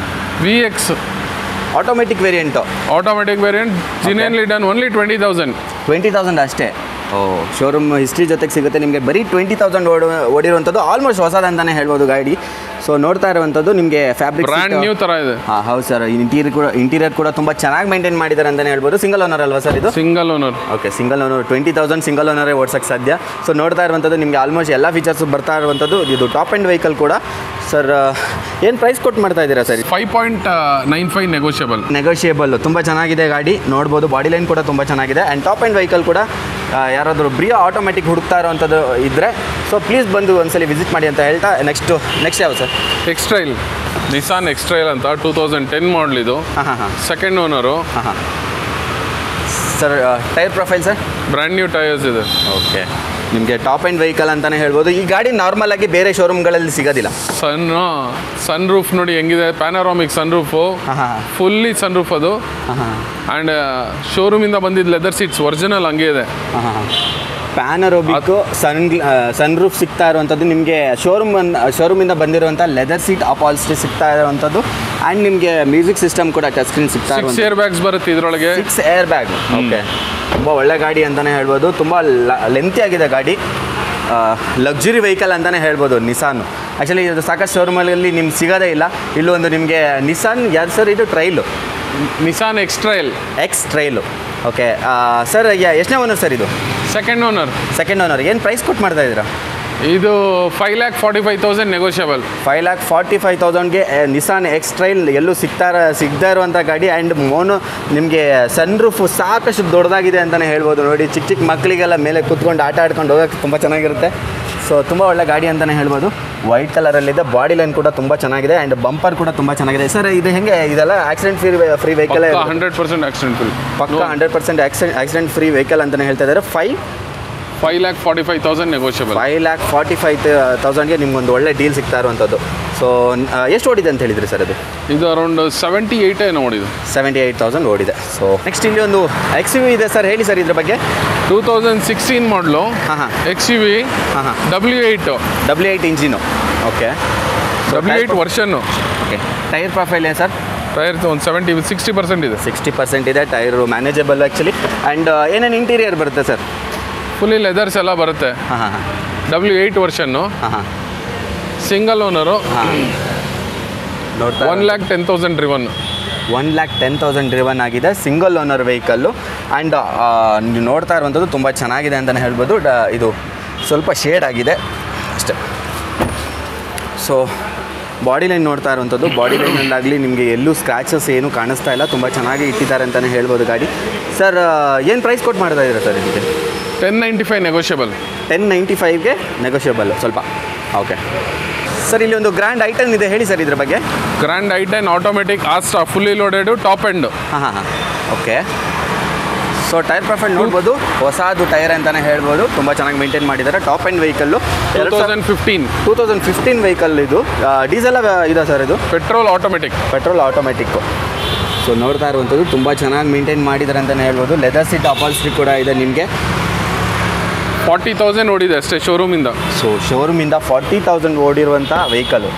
VX automatic variant. Genuinely done, only 20,000 ಅಷ್ಟೇ. ಶೋರೂಮ್ ಹಿಸ್ಟ್ರಿ ಜೊತೆಗೆ ಸಿಗುತ್ತೆ ನಿಮಗೆ. ಬರೀ 20,000 ಓಡಿರುವಂಥದ್ದು, ಆಲ್ಮೋಸ್ಟ್ ಹೊಸದಂತಾನೆ ಹೇಳ್ಬೋದು ಗಾಡಿ. ಸೊ ನೋಡ್ತಾ ಇರುವಂಥದ್ದು ನಿಮಗೆ ಫ್ಯಾಬ್ರಿಕ್ ಬ್ರ್ಯಾಂಡ್ ನ್ಯೂ ಥರ ಇದೆ. ಹೌದು ಸರ್, ಇಂಟೀರಿಯರ್ ಕೂಡ ತುಂಬ ಚೆನ್ನಾಗಿ ಮೇಂಟೈನ್ ಮಾಡಿದ್ದಾರೆ ಅಂತಲೇ ಹೇಳ್ಬೋದು. ಸಿಂಗಲ್ ಓನರ್ ಅಲ್ವಾ ಸರ್ ಇದು? Single owner. Okay, single owner. 20,000 single ಓನರೇ ಓಡಿಸೋಕ್ಕೆ ಸಾಧ್ಯ. ಸೊ ನೋಡ್ತಾ ಇರುವಂಥದ್ದು ನಿಮಗೆ ಆಲ್ಮೋಸ್ಟ್ ಎಲ್ಲ ಫೀಚರ್ಸು ಬರ್ತಾ ಇರುವಂಥದ್ದು. ಇದು ಟಾಪ್ ಆ್ಯಂಡ್ ವೆಹಿಕಲ್ ಕೂಡ. ಸರ್ ಏನು ಪ್ರೈಸ್ ಕೊಟ್ಟು ಮಾಡ್ತಾ ಇದ್ದೀರಾ ಸರ್? 5.95 ನೆಗೋಷಿಯಬಲ್. ತುಂಬ ಚೆನ್ನಾಗಿದೆ ಗಾಡಿ, ನೋಡ್ಬೋದು. ಬಾಡಿ ಲೈನ್ ಕೂಡ ತುಂಬ ಚೆನ್ನಾಗಿದೆ. ಆ್ಯಂಡ್ ಟಾಪ್ ಆ್ಯಂಡ್ ವೆಹಿಕಲ್ ಕೂಡ ಯಾರಾದರೂ ಬ್ರಿಯೋ ಆಟೋಮೆಟಿಕ್ ಹುಡುಕ್ತಾ ಇರೋವಂಥದ್ದು ಇದ್ದರೆ ಸೊ ಪ್ಲೀಸ್ ಬಂದು ಒಂದ್ಸಲಿ ವಿಸಿಟ್ ಮಾಡಿ ಅಂತ ಹೇಳ್ತಾ ನೆಕ್ಸ್ಟ್ ಯಾವ ಸರ್? ಎಕ್ಸ್ಟ್ರೈಲ್, ನಿಸಾನ್ ಎಕ್ಸ್ಟ್ರೈಲ್ ಅಂತ 2010 ಮಾಡಲ್ ಇದು. Second owner. Sir tyre profile sir? Brand new tyres ಇದೆ. ಓಕೆ, ನಿಮಗೆ ಟಾಪ್ ಆ್ಯಂಡ್ ವೆಹಿಕಲ್ ಅಂತಲೇ ಹೇಳ್ಬೋದು. ಈ ಗಾಡಿ ನಾರ್ಮಲ್ ಆಗಿ ಬೇರೆ ಶೋರೂಮ್ಗಳಲ್ಲಿ ಸಿಗೋದಿಲ್ಲ. ಸನ್ ರೂಫ್ ನೋಡಿ ಹೆಂಗಿದೆ, panoramic sun roof, fully sun roof ಅದು. ಆ್ಯಂಡ್ ಶೋರೂಮಿಂದ ಬಂದಿದ್ದು ಲೆದರ್ ಸೀಟ್ಸ್ ಒರಿಜಿನಲ್ ಹಂಗೆ ಇದೆ. ಪ್ಯಾನರೋಬಿಕ್ ಸನ್ ರೂಫ್ ಸಿಗ್ತಾ ಇರುವಂಥದ್ದು ನಿಮಗೆ. ಶೋರೂಮಿಂದ ಬಂದಿರುವಂಥ ಲೆದರ್ ಸೀಟ್ ಅಪಾಲ್ಸ್ಟ್ರಿ ಸಿಗ್ತಾ ಇರುವಂಥದ್ದು. ಆ್ಯಂಡ್ ನಿಮಗೆ ಮ್ಯೂಸಿಕ್ ಸಿಸ್ಟಮ್ ಕೂಡ ಟಚ್ ಸ್ಕ್ರೀನ್ ಸಿಗ್ತಾ 6 ಏರ್ ಬ್ಯಾಗ್ಸ್ ಬರುತ್ತೆ ಇದರೊಳಗೆ. 6 ಏರ್ ಬ್ಯಾಗ್. ಓಕೆ, ತುಂಬ ಒಳ್ಳೆ ಗಾಡಿ ಅಂತಲೇ ಹೇಳ್ಬೋದು. ತುಂಬ ಲೆಂತಿ ಆಗಿದೆ ಗಾಡಿ, ಲಕ್ಸುರಿ ವೆಹಿಕಲ್ ಅಂತಲೇ ಹೇಳ್ಬೋದು ನಿಸಾನು. ಆ್ಯಕ್ಚುಲಿ ಇದು ಸಾಕಷ್ಟು ಶೋರೂಮಲ್ಲಿ ನಿಮ್ಗೆ ಸಿಗೋದೇ ಇಲ್ಲ. ಇಲ್ಲೊಂದು ನಿಮಗೆ ನಿಸಾನ್ ಯಾರು ಸರ್ ಇದು trail, Nissan X trail. Okay sir, ಎಷ್ಟನೇ ಓನರ್ ಸರ್ ಇದು? Second owner. ಏನು ಪ್ರೈಸ್ ಕೊಟ್ಟು ಮಾಡ್ತಾ ಇದ್ದೀರಾ? ಇದು 5,45,000 ನೆಗೋಷಿಯಬಲ್. 5,45,000ಗೆ ನಿಸಾನ್ ಎಕ್ಸ್ ಟ್ರೈಲ್ ಎಲ್ಲೂ ಸಿಗ್ತಾ ಇರುವಂಥ ಗಾಡಿ. ಆ್ಯಂಡ್ ಮೋನು ನಿಮಗೆ ಸನ್ ರೂಫ್ ಸಾಕಷ್ಟು ದೊಡ್ಡದಾಗಿದೆ ಅಂತಲೇ ಹೇಳ್ಬೋದು. ನೋಡಿ, ಚಿಕ್ಕ ಚಿಕ್ಕ ಮಕ್ಕಳಿಗೆಲ್ಲ ಮೇಲೆ ಕೂತ್ಕೊಂಡು ಆಟ ಆಡ್ಕೊಂಡು ಹೋಗೋಕ್ಕೆ ತುಂಬ ಚೆನ್ನಾಗಿರುತ್ತೆ. ಸೊ ತುಂಬ ಒಳ್ಳೆ ಗಾಡಿ ಅಂತಲೇ ಹೇಳ್ಬೋದು. ವೈಟ್ ಕಲರಲ್ಲಿದೆ, ಬಾಡಿ ಲೈನ್ ಕೂಡ ತುಂಬ ಚೆನ್ನಾಗಿದೆ ಆ್ಯಂಡ್ ಬಂಪರ್ ಕೂಡ ತುಂಬ ಚೆನ್ನಾಗಿದೆ. ಸರ್ ಇದು ಹೆಂಗೆ, ಇದೆಲ್ಲ accident free vehicle? 100% accident free. ಪಕ್ಕ 100% ಆಕ್ಸಿಡೆಂಟ್ ಫ್ರೀ ವೆಹಿಕಲ್ ಅಂತಲೇ ಹೇಳ್ತಾ ಇದ್ದಾರೆ. 5,45,000 ನೆಗೋಷಿಯಬಲ್. 5,45,000ಗೆ ನಿಮ್ಗೊಂದು ಒಳ್ಳೆ ಡೀಲ್ ಸಿಗ್ತಾ ಇರುವಂಥದ್ದು. ಸೊ ಎಷ್ಟು ಓಡಿದೆ ಅಂತ ಹೇಳಿದ್ರಿ ಸರ್ ಅದು? ಇದು ಅರೌಂಡ್ 78 ಓಡಿದೆ. 78,000 ಓಡಿದೆ. ಸೊ ನೆಕ್ಸ್ಟ್ ಇಲ್ಲಿ ಒಂದು XUV ಇದೆ ಸರ್, ಹೇಳಿ ಸರ್ ಇದ್ರ ಬಗ್ಗೆ. 2016 model. XUV. W8 engine. Okay, W8 version. Okay, tyre profile ಏನು ಸರ್? ಟೈರ್ ಒಂದು 60% ಇದೆ. 60% ಇದೆ. Tyre manageable actually. ಆ್ಯಂಡ್ ಏನೇನು ಇಂಟೀರಿಯರ್ ಬರುತ್ತೆ ಸರ್? ಫುಲ್ಲಿ ಲೆದರ್ಸ್ ಎಲ್ಲ ಬರುತ್ತೆ. W8 version. Single owner. ನೋಡ್ತಾ 1,10,000 ಡ್ರಿವನ್. 1,10,000 ಡ್ರಿವನ್ ಆಗಿದೆ, ಸಿಂಗಲ್ ಓನರ್ ವೆಹಿಕಲ್ಲು. ಆ್ಯಂಡ್ ನೀವು ನೋಡ್ತಾ ಇರುವಂಥದ್ದು ತುಂಬ ಚೆನ್ನಾಗಿದೆ ಅಂತಲೇ ಹೇಳ್ಬೋದು. ಇದು ಸ್ವಲ್ಪ ಶೇಡ್ ಆಗಿದೆ ಅಷ್ಟೇ. ಸೊ ಬಾಡಿ ಲೈನ್ ನೋಡ್ತಾ ಇರುವಂಥದ್ದು, ಬಾಡಿ ಲೈನಲ್ಲಾಗಲಿ ನಿಮಗೆ ಎಲ್ಲೂ ಸ್ಕ್ರ್ಯಾಚಸ್ ಏನೂ ಕಾಣಿಸ್ತಾ ಇಲ್ಲ. ತುಂಬ ಚೆನ್ನಾಗಿ ಇಟ್ಟಿದ್ದಾರೆ ಅಂತಲೇ ಹೇಳ್ಬೋದು ಗಾಡಿ. ಸರ್ ಏನು ಪ್ರೈಸ್ ಕೊಟ್ಟು ಮಾಡ್ತಾ ಇದ್ದೀರಾ ಸರ್ ಇದಕ್ಕೆ? 1095 ನೆಗೋಷಿಯಬಲ್. 1095ಗೆ ನೆಗೋಷಿಯಬಲ್ ಸ್ವಲ್ಪ. ಓಕೆ ಸರ್, ಇಲ್ಲಿ ಒಂದು ಗ್ರ್ಯಾಂಡ್ ಐಟನ್ ಇದೆ, ಹೇಳಿ ಸರ್ ಇದ್ರ ಬಗ್ಗೆ. Grand i ten automatic Asta fully loaded top end. Okay. So tyre profile ನೋಡ್ಬೋದು, ಹೊಸದು ಟೈರ್ ಅಂತಲೇ ಹೇಳ್ಬೋದು. ತುಂಬ ಚೆನ್ನಾಗಿ ಮೇಂಟೈನ್ ಮಾಡಿದ್ದಾರೆ. Top end vehicle. 2015 ವೆಹಿಕಲ್ ಇದು. ಡೀಸೆಲ್ ಇದೆ ಸರ್ ಇದು? Petrol automatic. ಸೊ ನೋಡ್ತಾ ಇರುವಂಥದ್ದು ತುಂಬ ಚೆನ್ನಾಗಿ ಮೇಂಟೈನ್ ಮಾಡಿದ್ದಾರೆ ಅಂತಲೇ ಹೇಳ್ಬೋದು. ಲೆದರ್ ಸೀಟ್ ಅಪಾಲ್ಸ್ಟ್ರಿ ಕೂಡ ಇದೆ ನಿಮಗೆ. 40,000 ಓಡಿದೆ ಅಷ್ಟೇ ಶೋರೂಮಿಂದ. So ಶೋರೂಮಿಂದ 40,000 ಓಡಿರುವಂಥ vehicle.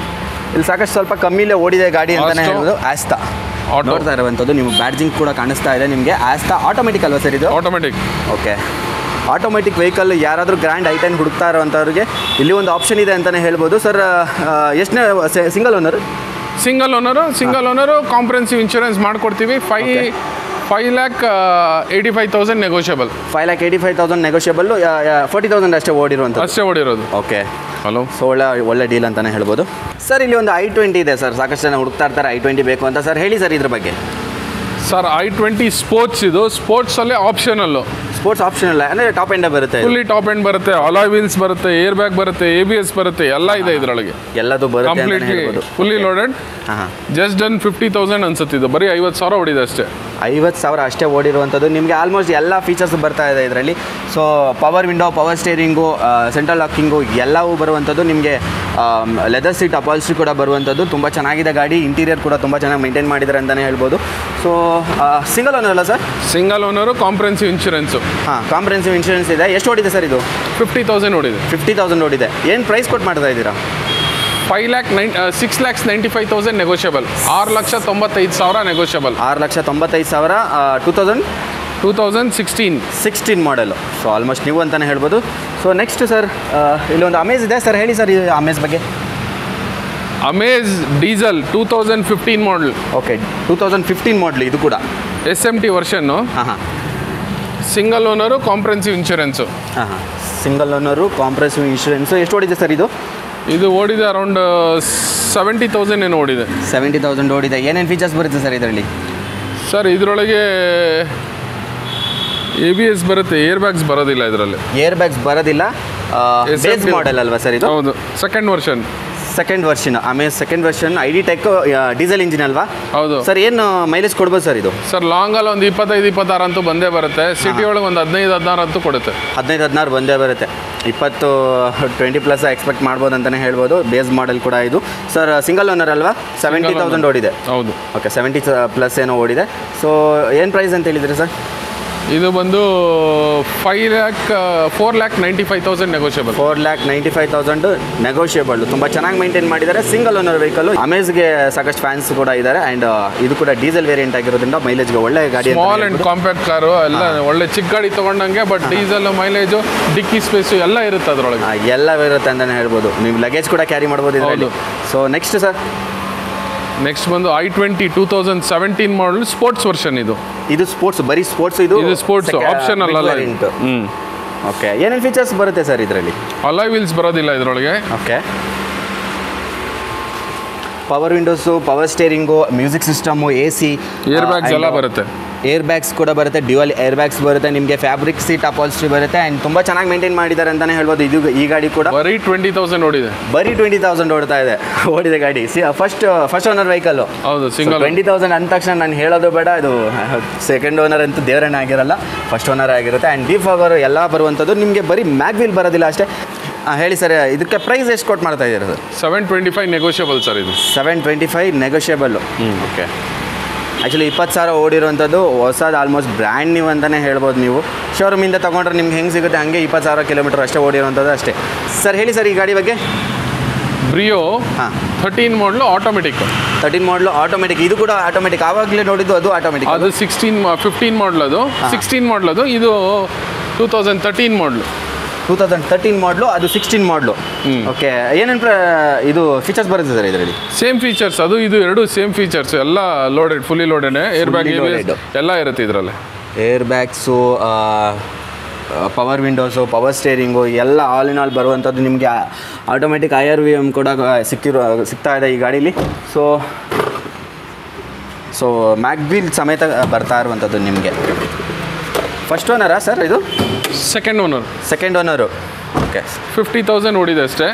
ಇಲ್ಲಿ ಸಾಕಷ್ಟು ಸ್ವಲ್ಪ ಕಮ್ಮಿಲೇ ಓಡಿದೆ ಗಾಡಿ ಅಂತಲೇ ಹೇಳ್ಬೋದು. ಆಸ್ತಾ ನೋಡ್ತಾ ಇರುವಂಥದ್ದು, ನಿಮ್ಮ ಬ್ಯಾಡ್ಜಿಂಗ್ ಕೂಡ ಕಾಣಿಸ್ತಾ ಇದೆ ನಿಮಗೆ. ಆಸ್ತಾ ಆಟೋಮೆಟಿಕ್ ಅಲ್ವಾ ಸರ್ ಇದು? ಆಟೋಮೆಟಿಕ್. ಓಕೆ, ಆಟೋಮೆಟಿಕ್ ವೆಹಿಕಲ್ ಯಾರಾದರೂ ಗ್ರ್ಯಾಂಡ್ ಐಟನ್ ಹುಡುಕ್ತಾ ಇರೋವಂಥವ್ರಿಗೆ ಇಲ್ಲಿ ಒಂದು ಆಪ್ಷನ್ ಇದೆ ಅಂತಲೇ ಹೇಳ್ಬೋದು. ಸರ್ ಎಷ್ಟನೇ ಸಿಂಗಲ್ ಓನರು ಕಾಂಪ್ರೆನ್ಸಿವ್ ಇನ್ಶೂರೆನ್ಸ್ ಮಾಡಿಕೊಡ್ತೀವಿ. 5,85,000 ನೆಗೋಷಿಯಬಲ್. 5,85,000 ನೆಗೋಷಿಯಬಲ್. 40,000 ಅಷ್ಟೇ ಓಡಿರೋದು. Okay, hello. ಸೊ ಒಳ್ಳೆ ಡೀಲ್ ಅಂತಲೇ ಹೇಳ್ಬೋದು. ಸರ್ ಇಲ್ಲಿ ಒಂದು i20 ಇದೆ ಸರ್, ಸಾಕಷ್ಟು ಜನ ಹುಡುಕ್ತಾ ಇರ್ತಾರೆ i20 ಬೇಕು ಅಂತ. ಸರ್ ಹೇಳಿ ಸರ್ ಇದ್ರ ಬಗ್ಗೆ. Sir i20 sports. ಇದು ಸ್ಪೋರ್ಟ್ಸಲ್ಲೇ ಆಪ್ಷನಲ್ಲು. ಸ್ಪೋರ್ಟ್ಸ್ ಆಪ್ಷನಲ್ಲ ಅಂದರೆ ಟಾಪ್ ಎಂಡ್ ಬರುತ್ತೆ? ಫುಲ್ಲಿ ಟಾಪ್ ಎಂಡ್ ಬರುತ್ತೆ. ಅಲಾಯ್ ವೀಲ್ಸ್ ಬರುತ್ತೆ, ಏರ್ ಬ್ಯಾಗ್ ಬರುತ್ತೆ, ABS ಬರುತ್ತೆ, ಎಲ್ಲ ಇದೆ ಇದರೊಳಗೆ. ಎಲ್ಲದು ಬರುತ್ತೆ completely fully loaded. Just done 50,000 ಅನ್ಸುತ್ತೆ. ಇದು ಬರೀ 50,000 ಓಡಿದೆ ಅಷ್ಟೇ. 50,000 ಅಷ್ಟೇ ಓಡಿರುವಂಥದ್ದು. ನಿಮಗೆ ಆಲ್ಮೋಸ್ಟ್ ಎಲ್ಲ ಫೀಚರ್ಸ್ ಬರ್ತಾ ಇದೆ ಇದರಲ್ಲಿ. So power window, power steering, central locking ಎಲ್ಲವೂ ಬರುವಂಥದ್ದು. ನಿಮಗೆ ಲೆದರ್ ಸೀಟ್ ಅಪಾಲ್ಸ್ಟ್ರಿ ಕೂಡ ಬರುವಂಥದ್ದು. ತುಂಬ ಚೆನ್ನಾಗಿದೆ ಗಾಡಿ. ಇಂಟೀರಿಯರ್ ಕೂಡ ತುಂಬ ಚೆನ್ನಾಗಿ ಮೇಂಟೈನ್ ಮಾಡಿದ್ದಾರೆ ಅಂತಲೇ ಹೇಳ್ಬೋದು. ಸೊ ಸಿಂಗಲ್ ಓನರ್ ಅಲ್ಲ sir? Single owner, comprehensive insurance. Comprehensive insurance ಇದೆ. ಎಷ್ಟು ಓಡಿದೆ ಸರ್ ಇದು? 50,000 ಓಡಿದೆ. 50,000 ಓಡಿದೆ. ಏನು ಪ್ರೈಸ್ ಕೊಟ್ಟು ಮಾಡ್ತಾ ಇದ್ದೀರಾ? 6,95,000 negotiable. 6,95,000 negotiable. 6,95,000. 2016 model. So almost ನೀವು ಅಂತಲೇ ಹೇಳ್ಬೋದು. ಸೊ ನೆಕ್ಸ್ಟ್ ಸರ್ ಇಲ್ಲೊಂದು ಅಮೇಜ್ ಇದೆ ಸರ್, ಹೇಳಿ ಸರ್ ಈ ಅಮೇಜ್ ಬಗ್ಗೆ. Amaze diesel 2015 model. Okay, 2015 model. ಇದು ಕೂಡ SMT version. Single owner, comprehensive insurance. Single owner, comprehensive insurance. ಎಷ್ಟು ಓಡಿದೆ ಸರ್ ಇದು? ಇದು ಓಡಿದೆ ಅರೌಂಡ್ 70,000 ಏನೋ ಓಡಿದೆ. 70,000 ಓಡಿದೆ. ಏನೇನು ಫೀಚರ್ಸ್ ಬರುತ್ತೆ ಸರ್ ಇದರಲ್ಲಿ? ಸರ್ ಇದರೊಳಗೆ ABS ಬರುತ್ತೆ, ಏರ್ ಬ್ಯಾಗ್ಸ್ ಬರೋದಿಲ್ಲ ಇದರಲ್ಲಿ. ಏರ್ ಬ್ಯಾಗ್ಸ್ ಬರೋದಿಲ್ಲ. ಬೇಸ್ ಮಾಡೆಲ್ ಅಲ್ವಾ ಸರ್ ಇದು? ಹೌದು, ಸೆಕೆಂಡ್ ವರ್ಷನ್. ಆಮೇಲೆ second version ID tech diesel engine ಅಲ್ವಾ? ಹೌದು ಸರ್. ಏನು ಮೈಲೇಜ್ ಕೊಡ್ಬೋದು ಸರ್ ಇದು? ಸರ್ ಲಾಂಗಲ್ಲಿ ಒಂದು 25-26 ಅಂತೂ ಬಂದೇ ಬರುತ್ತೆ. ಸಿಟಿ ಒಳಗೆ ಒಂದು 15-16 ಅಂತೂ ಕೊಡುತ್ತೆ. 15-16 ಬಂದೇ ಬರುತ್ತೆ. 20-20+ ಎಕ್ಸ್ಪೆಕ್ಟ್ ಮಾಡ್ಬೋದು ಅಂತಲೇ ಹೇಳ್ಬೋದು. ಬೇಸ್ ಮಾಡೆಲ್ ಕೂಡ ಇದು. ಸರ್ ಸಿಂಗಲ್ ಓನರ್ ಅಲ್ವಾ? 70,000 ಓಡಿದೆ. ಹೌದು. ಓಕೆ, 70+ ಏನೋ ಓಡಿದೆ. ಸೊ ಏನು ಪ್ರೈಸ್ ಅಂತ ಹೇಳಿದ್ರಿ ಸರ್? ಇದು ಬಂದು 4,95,000 ನೆಗೋಷಿಯಬಲ್. 4,95,000 ನೆಗೋಷಿಯಬಲ್. ತುಂಬ ಚೆನ್ನಾಗಿ ಮೇಂಟೈನ್ ಮಾಡಿದ್ದಾರೆ. Single owner vehicle. ಅಮೇಜ್ಗೆ ಸಾಕಷ್ಟು ಫ್ಯಾನ್ಸ್ ಕೂಡ ಇದ್ದಾರೆ. ಆ್ಯಂಡ್ ಇದು ಕೂಡ ಡೀಸೆಲ್ ವೇರಿಯಂಟ್ ಆಗಿರೋದ್ರಿಂದ ಮೈಲೇಜ್ಗೆ ಒಳ್ಳೆ ಗಾಡಿ. ಸ್ಮಾಲ್ ಆ್ಯಂಡ್ ಕಾಂಪ್ಯಾಕ್ಟ್ ಕಾರು ಎಲ್ಲ ಒಳ್ಳೆ ಚಿಕ್ಕ ಗಾಡಿ ತೊಗೊಂಡಂಗೆ, ಬಟ್ ಡೀಸೆಲ್ ಮೈಲೇಜು ಡಿಕ್ಕಿ ಸ್ಪೇಸು ಎಲ್ಲ ಇರುತ್ತೆ ಅದರೊಳಗೆ. ಎಲ್ಲ ಇರುತ್ತೆ ಅಂತಲೇ ಹೇಳ್ಬೋದು. ನೀವು ಲಗೇಜ್ ಕೂಡ ಕ್ಯಾರಿ ಮಾಡ್ಬೋದು ಇದರಲ್ಲಿ. ಸೊ ನೆಕ್ಸ್ಟ್ ಸರ್, ನೆಕ್ಸ್ಟ್ ಬಂದು i20 2017 ಮಾಡಲ್ ಸ್ಪೋರ್ಟ್ಸ್ ವರ್ಷನ್. ಇದು ಸ್ಪೋರ್ಟ್ಸ್, ಬರೀ ಸ್ಪೋರ್ಟ್ಸ್. ಇದು ಸ್ಪೋರ್ಟ್ಸ್ ಆಪ್ಷನ್ ಅಲ್ಲ. ಓಕೆ, ಏನೇನು ಫೀಚರ್ಸ್ ಬರುತ್ತೆ ಸರ್ ಇದರಲ್ಲಿ? ಅಲಾಯ್ ವೀಲ್ಸ್ ಬರೋದಿಲ್ಲ ಇದರೊಳಗೆ. Okay, power windows, power steering, music system, AC, air bags ಎಲ್ಲ ಬರುತ್ತೆ. ಏರ್ ಬ್ಯಾಗ್ಸ್ ಕೂಡ ಬರುತ್ತೆ. ಡ್ಯುಯಲ್ ಏರ್ ಬ್ಯಾಗ್ಸ್ ಬರುತ್ತೆ. ನಿಮಗೆ ಫ್ಯಾಬ್ರಿಕ್ ಸೀಟ್ ಅಪಾಲ್ಸ್ಟ್ರಿ ಬರುತ್ತೆ. ಆ್ಯಂಡ್ ತುಂಬ ಚೆನ್ನಾಗಿ ಮೇಂಟೈನ್ ಮಾಡಿದ್ದಾರೆ ಅಂತಲೇ ಹೇಳ್ಬೋದು. ಇದು ಈ ಗಾಡಿ ಕೂಡ ಬರೀ 20,000 ಓಡಿದೆ. ಬರೀ 20,000 ಓಡಿದೆ ಗಾಡಿ. First owner vehicle. ಹೌದು, ಸಿಂಗಲ್. 20,000 ಅಂದ ತಕ್ಷಣ ನಾನು ಹೇಳೋದು ಬೇಡ, ಅದು ಸೆಕೆಂಡ್ ಓನರ್ ಅಂತೂ ದೇವರೇ ಆಗಿರಲ್ಲ, ಫಸ್ಟ್ ಓನರ್ ಆಗಿರುತ್ತೆ. ಆ್ಯಂಡ್ ಡಿಫಾಗರ್ ಎಲ್ಲ ಬರುವಂಥದ್ದು. ನಿಮಗೆ ಬರೀ ಮ್ಯಾಗ್ವೀಲ್ ಬರೋದಿಲ್ಲ ಅಷ್ಟೇ. ಹೇಳಿ ಸರ್, ಇದಕ್ಕೆ ಪ್ರೈಸ್ ಎಷ್ಟು ಕೊಟ್ಟು ಮಾಡ್ತಾ ಇದ್ದೀರಾ ಸರ್? 725 negotiable sir. ಇದು 725 ನೆಗೋಷಿಯಬಲ್ಲು. ಓಕೆ, ಆ್ಯಕ್ಚುಲಿ 20,000 ಓಡಿರುವಂಥದ್ದು ಹೊಸದು, ಆಲ್ಮೋಸ್ಟ್ ಬ್ರ್ಯಾಂಡ್ ನ್ಯೂ ಅಂತಲೇ ಹೇಳ್ಬೋದು. ನೀವು ಶೋರೂಮಿಂದ ತೊಗೊಂಡ್ರೆ ನಿಮ್ಗೆ ಹೆಂಗೆ ಸಿಗುತ್ತೆ ಹಂಗೆ 20,000 ಕಿಲೋಮೀಟರ್ ಅಷ್ಟೇ ಓಡಿರುವಂಥದ್ದು ಅಷ್ಟೇ. ಸರ್ ಹೇಳಿ ಸರ್ ಈ ಗಾಡಿ ಬಗ್ಗೆ. ಬ್ರಿಯೋ 13 ಮಾಡಲು ಆಟೋಮೆಟಿಕ್. 13 ಮಾಡಲು ಆಟೋಮೆಟಿಕ್. ಇದು ಕೂಡ ಆಟೋಮೆಟಿಕ್. ಆವಾಗಲೇ ನೋಡಿದ್ದು ಅದು ಆಟೋಮೆಟಿಕ್. ಅದು 15 ಮಾಡಲ್. ಅದು 16 ಮಾಡಲ್. ಅದು ಇದು 2013 ಮಾಡಲು. 2013 ಮಾಡಲು, ಅದು 16 ಮಾಡಲು. ಓಕೆ, ಏನೇನು ಇದು ಫೀಚರ್ಸ್ ಬರುತ್ತೆ ಸರ್ ಇದರಲ್ಲಿ? Same features. ಅದು ಇದು ಎರಡು ಸೇಮ್ ಫೀಚರ್ಸ್. ಎಲ್ಲ loaded, fully loaded. Air bag ಎಲ್ಲ ಇರುತ್ತೆ ಇದರಲ್ಲಿ. Air bags, power windows, power steering ಎಲ್ಲ ಆಲ್ ಇನ್ ಆಲ್ ಬರುವಂಥದ್ದು. ನಿಮಗೆ ಆಟೋಮೆಟಿಕ್ IRVM ಕೂಡ ಸಿಗ್ತಾ ಇದೆ ಈ ಗಾಡೀಲಿ. ಸೊ ಮ್ಯಾಗ್ವೀಲ್ ಸಮೇತ ಬರ್ತಾ ಇರುವಂಥದ್ದು ನಿಮಗೆ. ಫಸ್ಟ್ ಓನರಾ ಸರ್ ಇದು? Second owner. ಓಕೆ, 50,000 ಓಡಿದೆ ಅಷ್ಟೇ.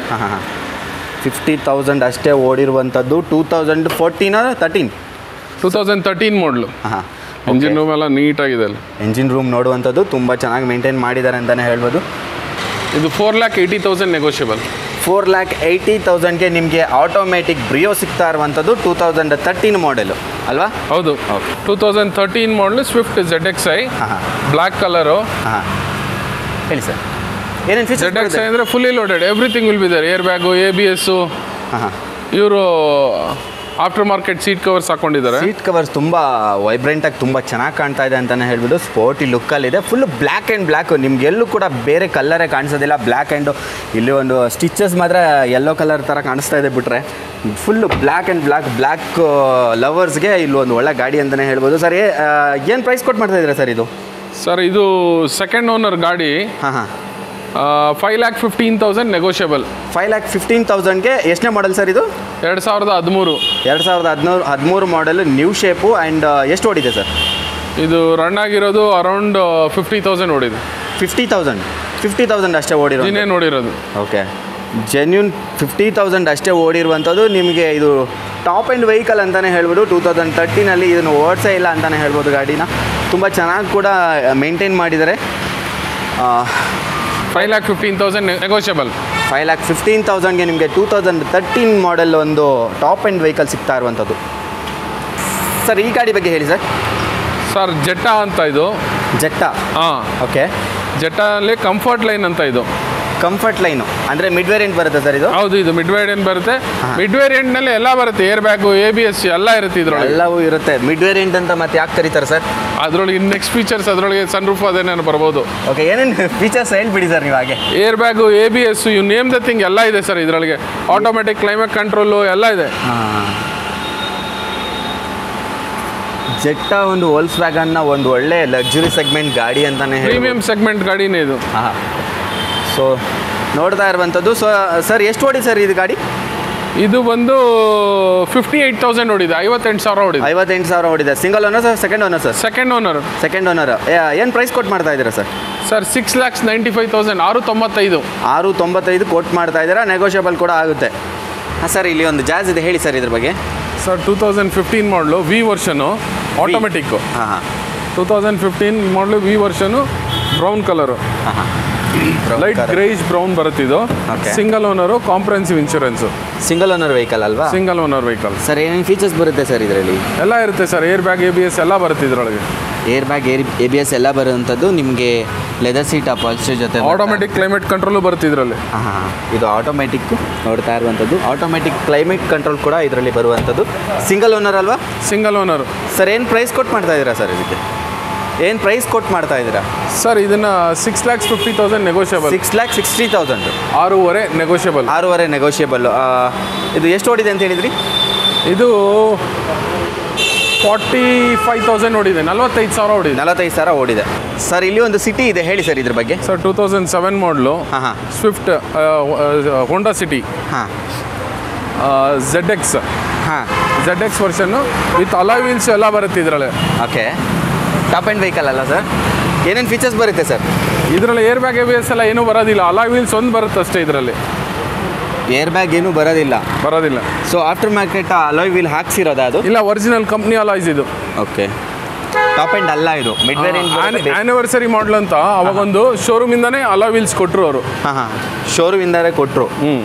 50,000 ಅಷ್ಟೇ ಓಡಿರುವಂಥದ್ದು. 2014 2013 ಮಾಡಲು. ಇಂಜಿನ್ ರೂಮ್ ಎಲ್ಲ ನೀಟಾಗಿದೆ. ಅಲ್ಲಿ ಇಂಜಿನ್ ರೂಮ್ ನೋಡುವಂಥದ್ದು ತುಂಬ ಚೆನ್ನಾಗಿ ಮೇಂಟೈನ್ ಮಾಡಿದ್ದಾರೆ ಅಂತಲೇ ಹೇಳ್ಬೋದು. ಇದು 4,80,000 ನೆಗೋಷಿಯಬಲ್. 4,80,000ಗೆ ನಿಮಗೆ ಆಟೋಮೆಟಿಕ್ ಬ್ರಿಯೋ ಸಿಗ್ತಾ ಇರುವಂಥದ್ದು. 2013 ಮಾಡೆಲು ಅಲ್ವಾ? ಹೌದು. 2013 model Swift ZXi black colour. ಹೇಳಿ ಸರ್, ಏನೇನು ಫೀಚರ್ಸ್? ZXi ಅಂದರೆ fully loaded, everything will be there. Air bag, ABS. ಇವರು ಆಫ್ಟರ್ ಮಾರ್ಕೆಟ್ ಸೀಟ್ ಕವರ್ಸ್ ಹಾಕೊಂಡಿದ್ದಾರೆ. ಸೀಟ್ ಕವರ್ಸ್ ತುಂಬ ವೈಬ್ರೆಂಟಾಗಿ ತುಂಬ ಚೆನ್ನಾಗಿ ಕಾಣ್ತಾ ಇದೆ ಅಂತಲೇ ಹೇಳ್ಬಿಟ್ಟು ಸ್ಪೋರ್ಟಿ ಲುಕ್ಕಲ್ಲಿದೆ. Full black and black. ನಿಮ್ಗೆ ಎಲ್ಲೂ ಕೂಡ ಬೇರೆ ಕಲರೇ ಕಾಣಿಸೋದಿಲ್ಲ. ಬ್ಲ್ಯಾಕ್ ಆ್ಯಂಡು ಇಲ್ಲಿ ಒಂದು ಸ್ಟಿಚಸ್ ಮಾತ್ರ ಯೆಲ್ಲೋ ಕಲರ್ ಥರ ಕಾಣಿಸ್ತಾ ಇದೆ. ಬಿಟ್ಟರೆ ಫುಲ್ಲು ಬ್ಲ್ಯಾಕ್ ಆ್ಯಂಡ್ ಬ್ಲ್ಯಾಕ್ ಲವರ್ಸ್ಗೆ ಇಲ್ಲಿ ಒಂದು ಒಳ್ಳೆ ಗಾಡಿ ಅಂತಲೇ ಹೇಳ್ಬೋದು. ಸರ್ ಏನು ಪ್ರೈಸ್ ಕೊಟ್ಟು ಮಾಡ್ತಾ ಇದ್ದೀರಾ ಸರ್ ಇದು? ಸರ್ ಇದು ಸೆಕೆಂಡ್ ಓನರ್ ಗಾಡಿ. 5,15,000 ನೆಗೋಷಿಯಬಲ್. 5,15,000ಗೆ ಎಷ್ಟನೇ ಮಾಡೆಲ್ ಸರ್ ಇದು? 2013 ಮಾಡೆಲ್, ನ್ಯೂ ಶೇಪು. ಆ್ಯಂಡ್ ಎಷ್ಟು ಓಡಿದೆ ಸರ್ ಇದು? ರನ್ ಆಗಿರೋದು ಅರೌಂಡ್ 50,000 ಓಡಿದೆ. 50,000 ಅಷ್ಟೇ ಓಡಿರೋದು. ಇನ್ನೇನು ಓಡಿರೋದು? ಓಕೆ, ಜೆನ್ಯೂನ್ 50,000 ಅಷ್ಟೇ ಓಡಿರುವಂಥದ್ದು. ನಿಮಗೆ ಇದು ಟಾಪ್ ಆ್ಯಂಡ್ ವೆಹಿಕಲ್ ಅಂತಲೇ ಹೇಳ್ಬೋದು. 2013 ಇದನ್ನು ಓಡಿಸೇ ಇಲ್ಲ ಅಂತಲೇ ಹೇಳ್ಬೋದು. ಗಾಡಿನ ತುಂಬ ಚೆನ್ನಾಗಿ ಕೂಡ ಮೇಂಟೈನ್ ಮಾಡಿದ್ದಾರೆ. 5,15,000 ನೆಗೋಷಿಯಬಲ್. 5,15,000ಗೆ ನಿಮಗೆ 2013 ಮಾಡೆಲ್ ಒಂದು ಟಾಪ್ ಆ್ಯಂಡ್ ವೆಹಿಕಲ್ ಸಿಗ್ತಾ ಇರುವಂಥದ್ದು. ಸರ್ ಈ ಗಾಡಿ ಬಗ್ಗೆ ಹೇಳಿ ಸರ್. ಸರ್ ಜೆಟ್ಟಾ ಅಂತ ಇದು. ಜೆಟ್ಟಾ? ಓಕೆ. ಜೆಟ್ಟಾಲ್ಲಿ ಕಂಫರ್ಟ್ ಲೈನ್ ಅಂತ ಇದು. ಕಂಫರ್ಟ್ ಲೈನು ಅಂದರೆ ಮಿಡ್ ವೇರಿಯಂಟ್ ಬರುತ್ತೆ ಸರ್ ಇದು? ಹೌದು, ಇದು ಮಿಡ್ ವೇರಿಯಂಟ್ ಬರುತ್ತೆ. ಮಿಡ್ ವೇರಿಯಂಟ್ನಲ್ಲಿ ಎಲ್ಲ ಬರುತ್ತೆ. ಏರ್ ಬ್ಯಾಗು, ABS ಎಲ್ಲ ಇರುತ್ತೆ ಇದ್ರೊಳಗೆ. ಎಲ್ಲವೂ ಇರುತ್ತೆ. ಮಿಡ್ ವೇರಿಯಂಟ್ ಅಂತ ಮತ್ತೆ ಯಾಕೆ ಕರೀತಾರೆ ಸರ್? ಅದರೊಳಗೆ ನೆಕ್ಸ್ಟ್ ಫೀಚರ್ಸ್ ಅದರೊಳಗೆ ಸನ್ ರೂಫ್ ಅದೇನೇನು ಬರ್ಬೋದು. ಓಕೆ, ಏನೇನು ಫೀಚರ್ಸ್ ಹೇಳ್ಬಿಡಿ ಸರ್ ನೀವು ಹಾಗೆ. Air bag, ABS, you name the thing ಎಲ್ಲ ಇದೆ ಸರ್ ಇದರೊಳಗೆ. ಆಟೋಮೆಟಿಕ್ ಕ್ಲೈಮೇಟ್ ಕಂಟ್ರೋಲು ಎಲ್ಲ ಇದೆ. ಜೆಟ್ಟಾ ಒಂದು ವೋಲ್ಕ್ಸ್ವ್ಯಾಗನ್ನ ಒಂದು ಒಳ್ಳೆ ಲಕ್ಸುರಿ ಸೆಗ್ಮೆಂಟ್ ಗಾಡಿ ಅಂತಲೇ ಪ್ರೀಮಿಯಂ ಸೆಗ್ಮೆಂಟ್ ಗಾಡಿನೇ ಇದು. ಸೊ ನೋಡ್ತಾ ಇರುವಂಥದ್ದು. ಸೊ ಸರ್ ಎಷ್ಟು ಓಡಿ ಸರ್ ಇದು ಗಾಡಿ? ಇದು ಬಂದು 58,000 ಓಡಿದೆ. 58,000 ಓಡಿದೆ. 58,000 ಓಡಿದೆ. Single owner sir? Second owner sir? Second owner. ಏನು ಪ್ರೈಸ್ ಕೊಟ್ಟು ಮಾಡ್ತಾ ಇದ್ದೀರಾ ಸರ್? ಸರ್ 6,95,000. 695. 695 ಕೊಟ್ಟು ಮಾಡ್ತಾ ಇದ್ದೀರಾ. ನೆಗೋಷಿಯಬಲ್ ಕೂಡ ಆಗುತ್ತೆ. ಸರ್ ಇಲ್ಲಿ ಒಂದು ಜಾಜ್ ಇದೆ, ಹೇಳಿ ಸರ್ ಇದ್ರ ಬಗ್ಗೆ. ಸರ್ 2015 ಮಾಡಲು V ವರ್ಷನು automatic. 2015 model V version brown colour. Light greyish brown ಬರುತ್ತೆ ಇದು. Okay. Single owner, comprehensive insurance. Single owner vehicle ಅಲ್ವಾ? Single owner vehicle. ಸರ್ ಏನೇನು ಫೀಚರ್ಸ್ ಬರುತ್ತೆ ಸರ್ ಇದರಲ್ಲಿ? ಎಲ್ಲ ಇರುತ್ತೆ ಸರ್, ಏರ್ ಬ್ಯಾಗ್, ABS ಎಲ್ಲ ಬರುತ್ತೆ ಇದರೊಳಗೆ. ಏರ್ ಬ್ಯಾಗ್, ABS ಎಲ್ಲ ಬರುವಂಥದ್ದು ನಿಮಗೆ. ಲೆದರ್ ಸೀಟ್ ಅಪಾಲ್ಸ್ಟ್ರಿ ಜೊತೆ ಆಟೋಮೆಟಿಕ್ ಕ್ಲೈಮೇಟ್ ಕಂಟ್ರೋಲು ಬರುತ್ತೆ ಇದರಲ್ಲಿ. ಹಾಂ, ಇದು ಆಟೋಮೆಟಿಕ್ ನೋಡ್ತಾ ಇರುವಂಥದ್ದು. ಆಟೋಮೆಟಿಕ್ ಕ್ಲೈಮೇಟ್ ಕಂಟ್ರೋಲ್ ಕೂಡ ಇದರಲ್ಲಿ ಬರುವಂಥದ್ದು. ಸಿಂಗಲ್ ಓನರ್ ಅಲ್ವಾ? Single owner. ಸರ್ ಏನು ಪ್ರೈಸ್ ಕೊಟ್ಟು ಮಾಡ್ತಾ ಇದ್ದೀರಾ ಸರ್ ಇದಕ್ಕೆ? ಏನು ಪ್ರೈಸ್ ಕೊಟ್ಟು ಮಾಡ್ತಾ ಇದ್ದೀರಾ ಸರ್? ಇದನ್ನು 6,50,000 ನೆಗೋಷಿಯಬಲ್. 6,60,000. 6.5 ನೆಗೋಷಿಯಬಲ್. 6.5 ನೆಗೋಷಿಯಬಲ್. ಇದು ಎಷ್ಟು ಓಡಿದೆ ಅಂತ ಹೇಳಿದ್ರಿ? ಇದು 45,000 ಓಡಿದೆ. 45,000 ಓಡಿದೆ. 45,000 ಓಡಿದೆ. ಸರ್ ಇಲ್ಲಿ ಒಂದು ಸಿಟಿ ಇದೆ, ಹೇಳಿ ಸರ್ ಇದ್ರ ಬಗ್ಗೆ. ಸರ್ 2007 ಮಾಡಲು. ಹಾಂ. Swift Honda City. ಹಾಂ. ZX. ಹಾಂ. ZX ವರ್ಷನ್ನು ವಿತ್ ಅಲಾಯ್ ವೀಲ್ಸ್ ಎಲ್ಲ ಬರುತ್ತೆ ಇದರಲ್ಲಿ. ಓಕೆ. ಟಾಪ್ ಆ್ಯಂಡ್ ವೆಹಿಕಲ್ ಅಲ್ಲ ಸರ್? ಏನೇನು ಫೀಚರ್ಸ್ ಬರುತ್ತೆ ಸರ್ ಇದರಲ್ಲಿ? ಏರ್ ಬ್ಯಾಗ್, ABS ಎಲ್ಲ ಏನೂ ಬರೋದಿಲ್ಲ. ಅಲಾಯ್ ವೀಲ್ಸ್ ಒಂದು ಬರುತ್ತೆ ಅಷ್ಟೇ ಇದರಲ್ಲಿ. ಏರ್ ಬ್ಯಾಗ್ ಏನೂ ಬರೋದಿಲ್ಲ. So after market alloy wheel ಹಾಕ್ಸಿರೋದಾ ಅದು? ಇಲ್ಲ, ಒರಿಜಿನಲ್ ಕಂಪ್ನಿ ಅಲಾಯ್ಸ್ ಇದು. ಓಕೆ. ಟಾಪ್ ಆ್ಯಂಡ್ ಅಲ್ಲ ಇದು, ಮಿಡ್ ವೇರಿಯಂಟ್. ಆ್ಯನಿವರ್ಸರಿ ಮಾಡಲ್ ಅಂತ ಅವಾಗೊಂದು ಶೋರೂಮಿಂದನೇ ಅಲಾಯ್ ವೀಲ್ಸ್ ಕೊಟ್ಟರು ಅವರು. ಹಾಂ, ಶೋರೂಮಿಂದಲೇ ಕೊಟ್ಟರು.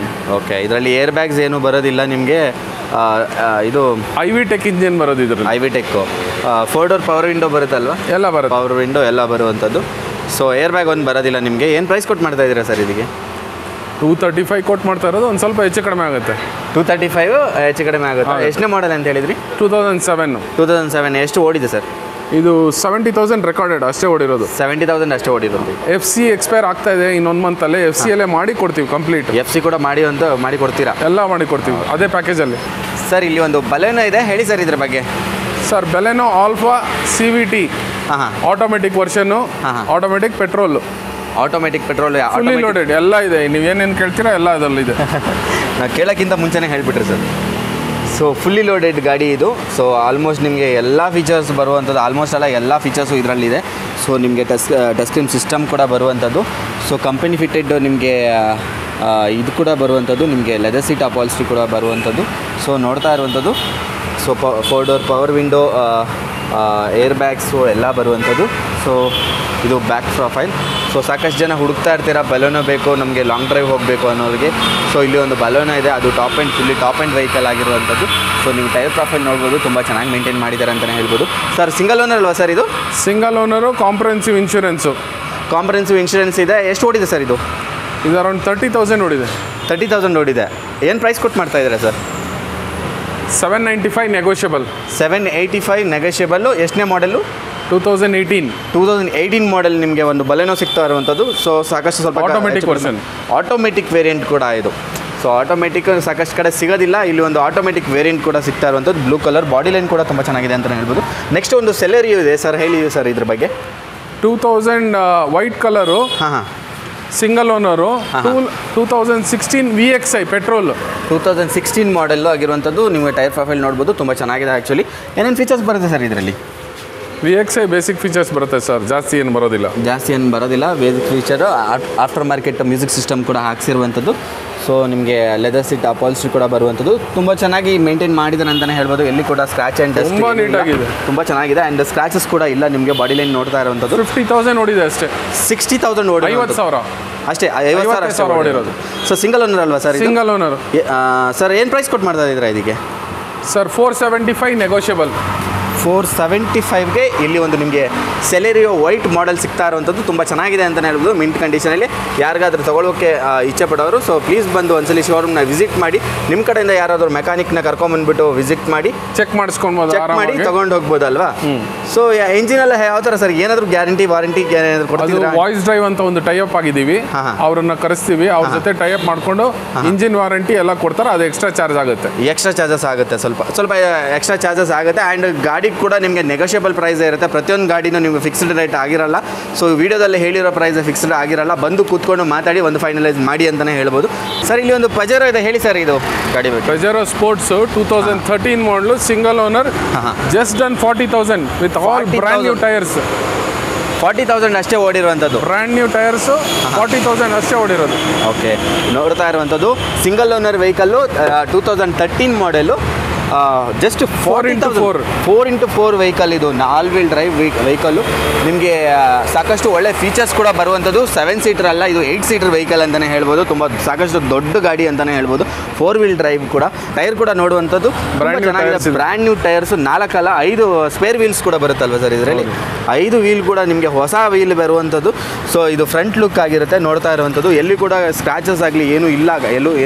ಓಕೆ. ಇದರಲ್ಲಿ ಏರ್ ಬ್ಯಾಗ್ಸ್ ಏನೂ ಬರೋದಿಲ್ಲ ನಿಮಗೆ. ಇದು IV ಟೆಕ್ ಇಂಜಿನ್ ಬರೋದು ಇದರಲ್ಲಿ. IV tech. 4 door power window ಬರುತ್ತಲ್ವಾ? ಎಲ್ಲ ಬರುತ್ತೆ. ಪವರ್ ವಿಂಡೋ ಎಲ್ಲ ಬರುವಂಥದ್ದು. ಸೊ ಏರ್ ಬ್ಯಾಗ್ ಒಂದು ಬರೋದಿಲ್ಲ ನಿಮಗೆ. ಏನು ಪ್ರೈಸ್ ಕೊಟ್ಟು ಮಾಡ್ತಾ ಇದ್ದೀರಾ ಸರ್ ಇದಕ್ಕೆ? 235 ಕೊಟ್ಟು ಮಾಡ್ತಾ ಇರೋದು. ಒಂದು ಸ್ವಲ್ಪ ಹೆಚ್ಚು ಕಡಿಮೆ ಆಗುತ್ತೆ. 235 ಹೆಚ್ಚು ಕಡಿಮೆ ಆಗುತ್ತೆ. ಎಷ್ಟನೇ ಮಾಡಲ್ ಅಂತ ಹೇಳಿದ್ರಿ? 2007. 2007. ಎಷ್ಟು ಓಡಿದೆ ಸರ್? ಇದು 70,000 ರೆಕಾರ್ಡೆಡ್ ಅಷ್ಟೇ ಓಡಿರೋದು. 70,000 ಅಷ್ಟೇ ಓಡಿರೋದು. FC ಎಕ್ಸ್ಪೈರ್ ಆಗ್ತಾ ಇದೆ ಇನ್ನೊಂದು ಮಂತಲ್ಲಿ. FC ಅಲ್ಲೇ ಮಾಡಿ ಕೊಡ್ತೀವಿ ಕಂಪ್ಲೀಟ್. FC ಕೂಡ ಮಾಡಿ ಕೊಡ್ತೀರಾ? ಎಲ್ಲ ಮಾಡಿ ಕೊಡ್ತೀವಿ ಅದೇ ಪ್ಯಾಕೇಜಲ್ಲಿ. ಸರ್ ಇಲ್ಲಿ ಒಂದು ಬಲೆನೋ ಇದೆ, ಹೇಳಿ ಸರ್ ಇದ್ರ ಬಗ್ಗೆ. Sir Baleno Alpha CVT. ಹಾಂ. Automatic version. Automatic petrol. Automatic petrol fully loaded ಎಲ್ಲ ಇದೆ. ನೀವೇನೇನು ಕೇಳ್ತೀರಾ ಎಲ್ಲ ಅದರಲ್ಲಿದೆ. ನಾವು ಕೇಳೋಕ್ಕಿಂತ ಮುಂಚೆನೇ ಹೇಳಿಬಿಟ್ರಿ ಸರ್. ಸೊ ಫುಲ್ಲಿ ಲೋಡೆಡ್ ಗಾಡಿ ಇದು. ಸೊ ಆಲ್ಮೋಸ್ಟ್ ನಿಮಗೆ ಎಲ್ಲ ಫೀಚರ್ಸ್ ಬರುವಂಥದ್ದು, ಆಲ್ಮೋಸ್ಟ್ ಎಲ್ಲ ಫೀಚರ್ಸು ಇದರಲ್ಲಿದೆ. ಸೊ ನಿಮಗೆ ಟಚ್ ಸ್ಕ್ರೀನ್ ಸಿಸ್ಟಮ್ ಕೂಡ ಬರುವಂಥದ್ದು. ಸೊ ಕಂಪನಿ ಫಿಟೆಡ್ ನಿಮಗೆ ಇದು ಕೂಡ ಬರುವಂಥದ್ದು. ನಿಮಗೆ ಲೆದರ್ ಸೀಟ್ ಅಪಾಲ್ಸ್ಟ್ರಿ ಕೂಡ ಬರುವಂಥದ್ದು. ಸೊ ನೋಡ್ತಾ ಇರುವಂಥದ್ದು. So 4 door power window, air bags ಎಲ್ಲ ಬರುವಂಥದ್ದು. ಸೊ ಇದು ಬ್ಯಾಕ್ ಪ್ರೊಫೈಲ್. ಸೊ ಸಾಕಷ್ಟು ಜನ ಹುಡುಕ್ತಾ ಇರ್ತೀರಾ ಬಲೂನೋ ಬೇಕು ನಮಗೆ, ಲಾಂಗ್ ಡ್ರೈವ್ ಹೋಗಬೇಕು ಅನ್ನೋರಿಗೆ. ಸೊ ಇಲ್ಲಿ ಒಂದು ಬಲೂನೋ ಇದೆ, ಅದು ಫುಲ್ಲಿ ಟಾಪ್ ಆ್ಯಂಡ್ ವೆಹಿಕಲ್ ಆಗಿರುವಂಥದ್ದು. ಸೊ ನೀವು ಟೈರ್ ಪ್ರೊಫೈಲ್ ನೋಡ್ಬೋದು, ತುಂಬ ಚೆನ್ನಾಗಿ ಮೇಂಟೈನ್ ಮಾಡಿದ್ದಾರೆ ಅಂತಲೇ ಹೇಳ್ಬೋದು. ಸರ್ ಸಿಂಗಲ್ ಓನರ್ ಅಲ್ವಾ ಸರ್ ಇದು? Single owner, comprehensive insurance. Comprehensive insurance ಇದೆ. ಎಷ್ಟು ಓಡಿದೆ ಸರ್ ಇದು? ಇದು ಅರೌಂಡ್ 30,000 ಓಡಿದೆ. 30,000 ಓಡಿದೆ. ಏನು ಪ್ರೈಸ್ ಕೊಟ್ಟು ಮಾಡ್ತಾ ಇದ್ದೀರಾ ಸರ್? 795 ನೆಗೋಷಿಯಬಲ್. 785 ನೆಗೋಷಿಯಬಲ್ಲು. ಎಷ್ಟನೇ ಮಾಡೆಲ್ಲು? 2018. 2018 ಮಾಡೆಲ್ ನಿಮಗೆ ಒಂದು ಬಲೆನೋ ಸಿಗ್ತಾ ಇರುವಂಥದ್ದು. ಸೊ ಸಾಕಷ್ಟು ಸ್ವಲ್ಪ ಆಟೋಮೆಟಿಕ್ ವರ್ಷನ್, ಆಟೋಮೆಟಿಕ್ ವೇರಿಯಂಟ್ ಕೂಡ ಇದು. ಸೊ ಆಟೋಮೆಟಿಕ್ ಸಾಕಷ್ಟು ಕಡೆ ಸಿಗೋದಿಲ್ಲ, ಇಲ್ಲಿ ಒಂದು ಆಟೋಮೆಟಿಕ್ ವೇರಿಯಂಟ್ ಕೂಡ ಸಿಗ್ತಾ ಇರುವಂಥದ್ದು. ಬ್ಲೂ ಕಲರ್, ಬಾಡಿ ಲೈನ್ ಕೂಡ ತುಂಬ ಚೆನ್ನಾಗಿದೆ ಅಂತಲೇ ಹೇಳ್ಬೋದು. ನೆಕ್ಸ್ಟ್ ಒಂದು ಸೆಲೆರಿಯೋ ಇದೆ ಸರ್, ಹೇಳಿ ಸರ್ ಇದ್ರ ಬಗ್ಗೆ. 2000 ವೈಟ್ ಕಲರು. ಹಾಂ. Single owner. 2016 VXI petrol. 2016 model ಆಗಿರುವಂಥದ್ದು. ನೀವು ಟೈರ್ ಪ್ರೊಫೈಲ್ ನೋಡ್ಬೋದು, ತುಂಬ ಚೆನ್ನಾಗಿದೆ ಆ್ಯಕ್ಚುಲಿ. ಏನೇನು ಫೀಚರ್ಸ್ ಬರುತ್ತೆ ಸರ್ ಇದರಲ್ಲಿ? VXI ಬೇಸಿಕ್ ಫೀಚರ್ಸ್ ಬರುತ್ತೆ ಸರ್, ಜಾಸ್ತಿ ಏನು ಬರೋದಿಲ್ಲ. Basic feature. After market music system ಕೂಡ ಹಾಕ್ಸಿರುವಂಥದ್ದು. ಸೊ ನಿಮಗೆ ಲೆದರ್ ಸೀಟ್ ಅಪಾಲ್ಸ್ಟ್ರಿ ಕೂಡ ಬರುವಂಥದ್ದು. ತುಂಬ ಚೆನ್ನಾಗಿ ಮೇಂಟೈನ್ ಮಾಡಿದ್ದಾರೆ ಅಂತಲೇ ಹೇಳ್ಬೋದು. ಎಲ್ಲಿ ಕೂಡ ಸ್ಕ್ರಾಚ್ ಆ್ಯಂಡ್ ಡಸ್ಟ್ ತುಂಬ ನೀಟಾಗಿದೆ, ತುಂಬ ಚೆನ್ನಾಗಿದೆ. ಆ್ಯಂಡ್ ಸ್ಕ್ರಾಚಸ್ ಕೂಡ ಇಲ್ಲ. ನಿಮಗೆ ಬಾಡಿ ಲೈನ್ ನೋಡ್ತಾ ಇರುವಂಥದ್ದು. 50,000 ಓಡಿದೆ ಅಷ್ಟೇ. 60,000 ಓಡಿ. 50,000 ಅಷ್ಟೇ. 50,000 ಓಡಿರೋದು. ಸೊ ಸಿಂಗಲ್ ಓನರ್ ಅಲ್ವಾ ಸರ್? Single owner. ಸರ್ ಏನು ಪ್ರೈಸ್ ಕೊಟ್ಟು ಮಾಡ್ತಾ ಇದ್ದೀರಾ ಇದಕ್ಕೆ? Sir 475 negotiable. 475ಗೆ ಇಲ್ಲಿ ಒಂದು ನಿಮಗೆ ಸೆಲೆರಿಯೋ ವೈಟ್ ಮಾಡೆಲ್ ಸಿಗ್ತಾ ಇರುವಂಥದ್ದು. ತುಂಬ ಚೆನ್ನಾಗಿದೆ ಅಂತಲೇ ಹೇಳ್ಬೋದು. ಮಿಂಟ್ ಕಂಡೀಷನಲ್ಲಿ ಯಾರಿಗಾದ್ರೂ ತೊಗೊಳ್ಳೋಕ್ಕೆ ಇಚ್ಛೆ ಪಡೋರು ಸೊ ಪ್ಲೀಸ್ ಬಂದು ಒಂದ್ಸಲಿ ಶೋರೂಮ್ನ ವಿಸಿಟ್ ಮಾಡಿ. ನಿಮ್ಮ ಕಡೆಯಿಂದ ಯಾರಾದರೂ ಮೆಕ್ಯಾನಿಕ್ನ ಕರ್ಕೊಂಬಂದ್ಬಿಟ್ಟು ವಿಸಿಟ್ ಮಾಡಿ ಚೆಕ್ ಮಾಡಿಸ್ಕೊಳ್ಬೋದು, ಚೆಕ್ ಮಾಡಿ ತೊಗೊಂಡು ಹೋಗ್ಬೋದಲ್ವಾ? ಸೊ ಇಂಜಿನೆಲ್ಲ ಯಾವ ಥರ ಸರ್? ಏನಾದರೂ ಗ್ಯಾರಂಟಿ ವಾರಂಟಿ ಏನಾದರೂ ಕೊಡ್ತೀರಾ? ವಾಯ್ಸ್ ಡ್ರೈವ್ ಅಂತ ಒಂದು ಟೈಅಪ್ ಆಗಿದ್ದೀವಿ, ಅವ್ರನ್ನ ಕರೆಸ್ತೀವಿ. ಅವ್ರ ಜೊತೆ ಟೈಅಪ್ ಮಾಡಿಕೊಂಡು ಇಂಜಿನ್ ವಾರಂಟಿ ಎಲ್ಲ ಕೊಡ್ತಾರೆ. ಅದು ಎಕ್ಸ್ಟ್ರಾ ಚಾರ್ಜ್ ಆಗುತ್ತೆ. ಎಕ್ಸ್ಟ್ರಾ ಚಾರ್ಜಸ್ ಆಗುತ್ತೆ, ಸ್ವಲ್ಪ ಎಕ್ಸ್ಟ್ರಾ ಚಾರ್ಜಸ್ ಆಗುತ್ತೆ. ಆ್ಯಂಡ್ ಗಾಡಿ ಕೂಡ ನಿಮಗೆ ನೆಗೋಷಿಯಬಲ್ ಪ್ರೈಸ್ ಇರುತ್ತೆ. ಪ್ರತಿಯೊಂದು ಗಾಡಿನೂ ನಿಮಗೆ ಫಿಕ್ಸ್ಡ್ ರೇಟ್ ಆಗಿರಲ್ಲ. ಸೊ ವಿಡಿಯೋದಲ್ಲಿ ಹೇಳಿರೋ ಪ್ರೈಸ್ ಫಿಕ್ಸ್ಡ್ ಆಗಿರಲ್ಲ. ಬಂದು ಕೂತ್ಕೊಂಡು ಮಾತಾಡಿ ಒಂದು ಫೈನಲೈಸ್ ಮಾಡಿ ಅಂತಲೇ ಹೇಳ್ಬೋದು. ಸರ್ ಇಲ್ಲಿ ಒಂದು ಪಜೆರೋ ಇದೆ, ಹೇಳಿ ಸರ್ ಇದು ಗಾಡಿ ಬಗ್ಗೆ. ಪಜೆರೋ ಸ್ಪೋರ್ಟ್ಸು 2013 ಮಾಡಲು, single owner, just done 40,000 with all brand new tyres. 40,000 ಅಷ್ಟೇ ಓಡಿರುವಂಥದ್ದು. ಬ್ರ್ಯಾಂಡ್ ನ್ಯೂ ಟೈರ್ಸು 40,000 ಅಷ್ಟೇ ಓಡಿರೋದು. ಓಕೆ, ನೋಡ್ತಾ ಇರುವಂಥದ್ದು single owner vehicle, 2013 ಮಾಡೆಲು. Just 4x4 4x4 vehicle ಇದು, 4 ವೀಲ್ ಡ್ರೈವ್ ವೆಹಿಕಲ್ಲು. ನಿಮಗೆ ಸಾಕಷ್ಟು ಒಳ್ಳೆ ಫೀಚರ್ಸ್ ಕೂಡ ಬರುವಂಥದ್ದು. 7 ಸೀಟರ್ ಅಲ್ಲ, ಇದು 8 ಸೀಟರ್ ವೆಹಿಕಲ್ ಅಂತಲೇ ಹೇಳ್ಬೋದು. ತುಂಬ ಸಾಕಷ್ಟು ದೊಡ್ಡ ಗಾಡಿ ಅಂತಲೇ ಹೇಳ್ಬೋದು. 4 ವೀಲ್ ಡ್ರೈವ್ ಕೂಡ. ಟೈರ್ ಕೂಡ ನೋಡುವಂಥದ್ದು ಚೆನ್ನಾಗಿದೆ, ಬ್ರ್ಯಾಂಡ್ ನ್ಯೂ ಟೈರ್ಸು. 4 ಅಲ್ಲ 5 ಸ್ಪೇರ್ ವೀಲ್ಸ್ ಕೂಡ ಬರುತ್ತಲ್ವ ಸರ್ ಇದರಲ್ಲಿ. 5 ವೀಲ್ ಕೂಡ ನಿಮಗೆ ಹೊಸ ವೀಲ್ ಬರುವಂಥದ್ದು. ಸೊ ಇದು ಫ್ರಂಟ್ ಲುಕ್ ಆಗಿರುತ್ತೆ ನೋಡ್ತಾ ಇರುವಂಥದ್ದು. ಎಲ್ಲಿ ಕೂಡ ಸ್ಕ್ರಾಚಸ್ ಆಗಲಿ ಏನೂ ಇಲ್ಲ,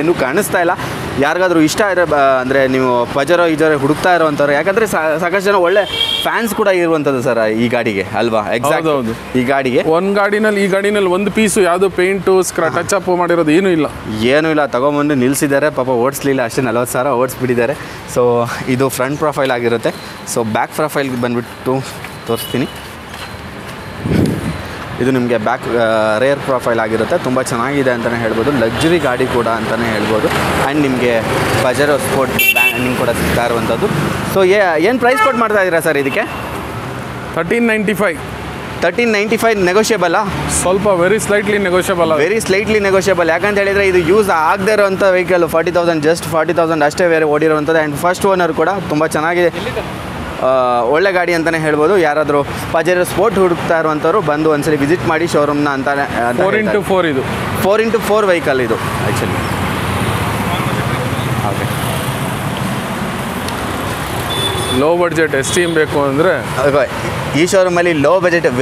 ಏನೂ ಕಾಣಿಸ್ತಾ ಇಲ್ಲ. ಯಾರಿಗಾದ್ರೂ ಇಷ್ಟ ಇರೋ ಅಂದರೆ ನೀವು ಪಜರೋ ಈಜರೋ ಹುಡುಕ್ತಾ ಇರೋವಂಥವ್ರು, ಯಾಕಂದರೆ ಸಾಕಷ್ಟು ಜನ ಒಳ್ಳೆ ಫ್ಯಾನ್ಸ್ ಕೂಡ ಇರುವಂಥದ್ದು ಸರ್ ಈ ಗಾಡಿಗೆ ಅಲ್ವಾ. ಎಕ್ಸಾಕ್ಟ್ ಹೌದು. ಈ ಗಾಡಿಗೆ ಈ ಗಾಡಿನಲ್ಲಿ ಒಂದು ಪೀಸು ಯಾವುದು ಪೇಂಟು ಟಚ್ ಅಪ್ ಮಾಡಿರೋದು ಏನೂ ಇಲ್ಲ. ತಗೊಂಬಂದು ನಿಲ್ಲಿಸಿದ್ದಾರೆ, ಪಾಪ ಓಡಿಸ್ಲಿಲ್ಲ ಅಷ್ಟೇ, 40,000 ಓಡಿಸ್ಬಿಟ್ಟಿದ್ದಾರೆ. ಸೊ ಇದು ಫ್ರಂಟ್ ಪ್ರೊಫೈಲ್ ಆಗಿರುತ್ತೆ. ಸೊ ಬ್ಯಾಕ್ ಪ್ರೊಫೈಲ್ಗೆ ಬಂದುಬಿಟ್ಟು ತೋರಿಸ್ತೀನಿ. ಇದು ನಿಮಗೆ ಬ್ಯಾಕ್ ರೇರ್ ಪ್ರೊಫೈಲ್ ಆಗಿರುತ್ತೆ. ತುಂಬ ಚೆನ್ನಾಗಿದೆ ಅಂತಲೇ ಹೇಳ್ಬೋದು. ಲಕ್ಸುರಿ ಗಾಡಿ ಕೂಡ ಅಂತಲೇ ಹೇಳ್ಬೋದು. ಆ್ಯಂಡ್ ನಿಮಗೆ ಪಜರೋ ಸ್ಪೋರ್ಟ್ ಬ್ಯಾಂಡಿಂಗ್ ಕೂಡ ಸಿಗ್ತಾ ಇರುವಂಥದ್ದು. ಸೊ ಏನು ಪ್ರೈಸ್ ಕೊಟ್ಟು ಮಾಡ್ತಾ ಇದ್ದೀರಾ ಸರ್ ಇದಕ್ಕೆ? 1395 ನೆಗೋಷಿಯಬಲ್ಲ? ಸ್ವಲ್ಪ ವೆರಿ ಸ್ಲೈಟ್ಲಿ ನೆಗೋಷಿಯಬಲ್. ಯಾಕಂತ ಹೇಳಿದರೆ ಇದು ಯೂಸ್ ಆಗದೇ ಇರೋವಂಥ ವೆಹಿಕಲ್. 40,000 ಜಸ್ಟ್ 40,000 ಅಷ್ಟೇ ಬೇರೆ ಓಡಿರೋವಂಥದ್ದು. ಆ್ಯಂಡ್ ಫಸ್ಟ್ ಓನರ್ ಕೂಡ ತುಂಬ ಚೆನ್ನಾಗಿದೆ, ಒಳ್ಳೆ ಗಾಡಿ ಅಂತಲೇ ಹೇಳ್ಬೋದು. ಯಾರಾದರೂ ಪಜರೋ ಸ್ಪೋರ್ಟ್ ಹುಡುಕ್ತಾ ಇರುವಂಥವ್ರು ಬಂದು ಒಂದ್ಸಲಿ ವಿಸಿಟ್ ಮಾಡಿ ಶೋರೂಮ್ನ ಅಂತಾನೆ. 4x4 ಇದು 4x4 ವೆಹಿಕಲ್ ಇದು actually. Okay, low budget esteem ಬೇಕು ಅಂದರೆ ಈ ಶೋರೂಮಲ್ಲಿ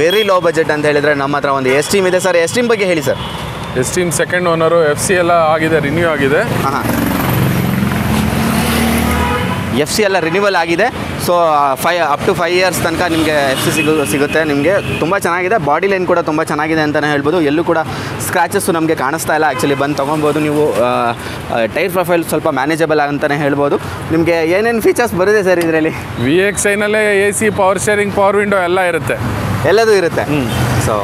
ವೆರಿ ಲೋ ಬಜೆಟ್ ಅಂತ ಹೇಳಿದರೆ ನಮ್ಮ ಹತ್ರ ಒಂದು ಎಸ್ಟೀಮ್ ಇದೆ ಸರ್. ಎಸ್ಟೀಮ್ ಬಗ್ಗೆ ಹೇಳಿ sir. Esteem second owner, FC ಎಲ್ಲ ಆಗಿದೆ, ರಿನ್ಯೂ ಆಗಿದೆ. ಹಾಂ, FC ಎಲ್ಲ ರಿನ್ಯೂವಲ್ ಆಗಿದೆ. ಸೊ ಅಪ್ ಟು 5 ಇಯರ್ಸ್ ತನಕ ನಿಮಗೆ FC ಸಿಗುತ್ತೆ ನಿಮಗೆ. ತುಂಬ ಚೆನ್ನಾಗಿದೆ, ಬಾಡಿ ಲೈನ್ ಕೂಡ ತುಂಬ ಚೆನ್ನಾಗಿದೆ ಅಂತಲೇ ಹೇಳ್ಬೋದು. ಎಲ್ಲೂ ಕೂಡ ಸ್ಕ್ರಾಚಸ್ಸು ನಮಗೆ ಕಾಣಿಸ್ತಾ ಇಲ್ಲ. ಆ್ಯಕ್ಚುಲಿ ಬಂದು ತೊಗೊಬೋದು ನೀವು. ಟೈರ್ ಪ್ರೊಫೈಲ್ ಸ್ವಲ್ಪ ಮ್ಯಾನೇಜಬಲ್ ಅಂತಲೇ ಹೇಳ್ಬೋದು. ನಿಮಗೆ ಏನೇನು ಫೀಚರ್ಸ್ ಬರುತ್ತೆ ಸರ್ ಇದರಲ್ಲಿ? VXI-ನಲ್ಲೇ AC, power steering, power window ಎಲ್ಲ ಇರುತ್ತೆ, ಎಲ್ಲದೂ ಇರುತ್ತೆ. So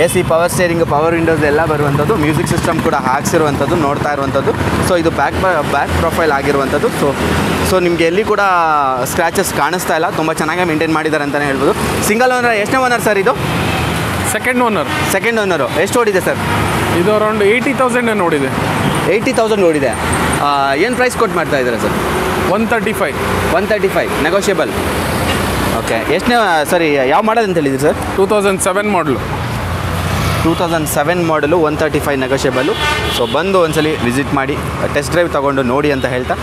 AC, power steering, power Windows ಎಲ್ಲ ಬರುವಂಥದ್ದು. ಮ್ಯೂಸಿಕ್ ಸಿಸ್ಟಮ್ ಕೂಡ ಹಾಕ್ಸಿರುವಂಥದ್ದು ನೋಡ್ತಾ ಇರುವಂಥದ್ದು. ಸೊ ಇದು ಬ್ಯಾಕ್ ಪ್ರೊಫೈಲ್ ಆಗಿರುವಂಥದ್ದು. ಸೊ ನಿಮಗೆ ಎಲ್ಲಿ ಕೂಡ ಸ್ಕ್ರಾಚಸ್ ಕಾಣಿಸ್ತಾ ಇಲ್ಲ. ತುಂಬ ಚೆನ್ನಾಗಿ ಮೇಂಟೈನ್ ಮಾಡಿದ್ದಾರೆ ಅಂತಲೇ ಹೇಳ್ಬೋದು. ಸಿಂಗಲ್ ಓನರ್, ಎಷ್ಟನೇ ಓನರ್ ಸರ್ ಇದು? Second owner. ಎಷ್ಟು ಓಡಿದೆ ಸರ್ ಇದು? ಅರೌಂಡ್ 80,000 ನೋಡಿದೆ. 80,000 ಓಡಿದೆ. ಏನು ಪ್ರೈಸ್ ಕೊಟ್ಟು ಮಾಡ್ತಾ ಇದ್ದಾರೆ ಸರ್? 135 ನೆಗೋಷಿಯಬಲ್. ಓಕೆ, ಎಷ್ಟನೇ ಸರಿ ಯಾವ ಮಾಡಲ್ ಅಂತ ಹೇಳಿದ್ರಿ ಸರ್? 2007 ಮಾಡಲು. 2007 ಮಾಡಲು, 135 ನೆಗೋಷಿಯಬಲ್ಲು. ಸೊ ಬಂದು ಒಂದ್ಸಲಿ ವಿಸಿಟ್ ಮಾಡಿ, ಟೆಸ್ಟ್ ಡ್ರೈವ್ ತೊಗೊಂಡು ನೋಡಿ ಅಂತ ಹೇಳ್ತಾ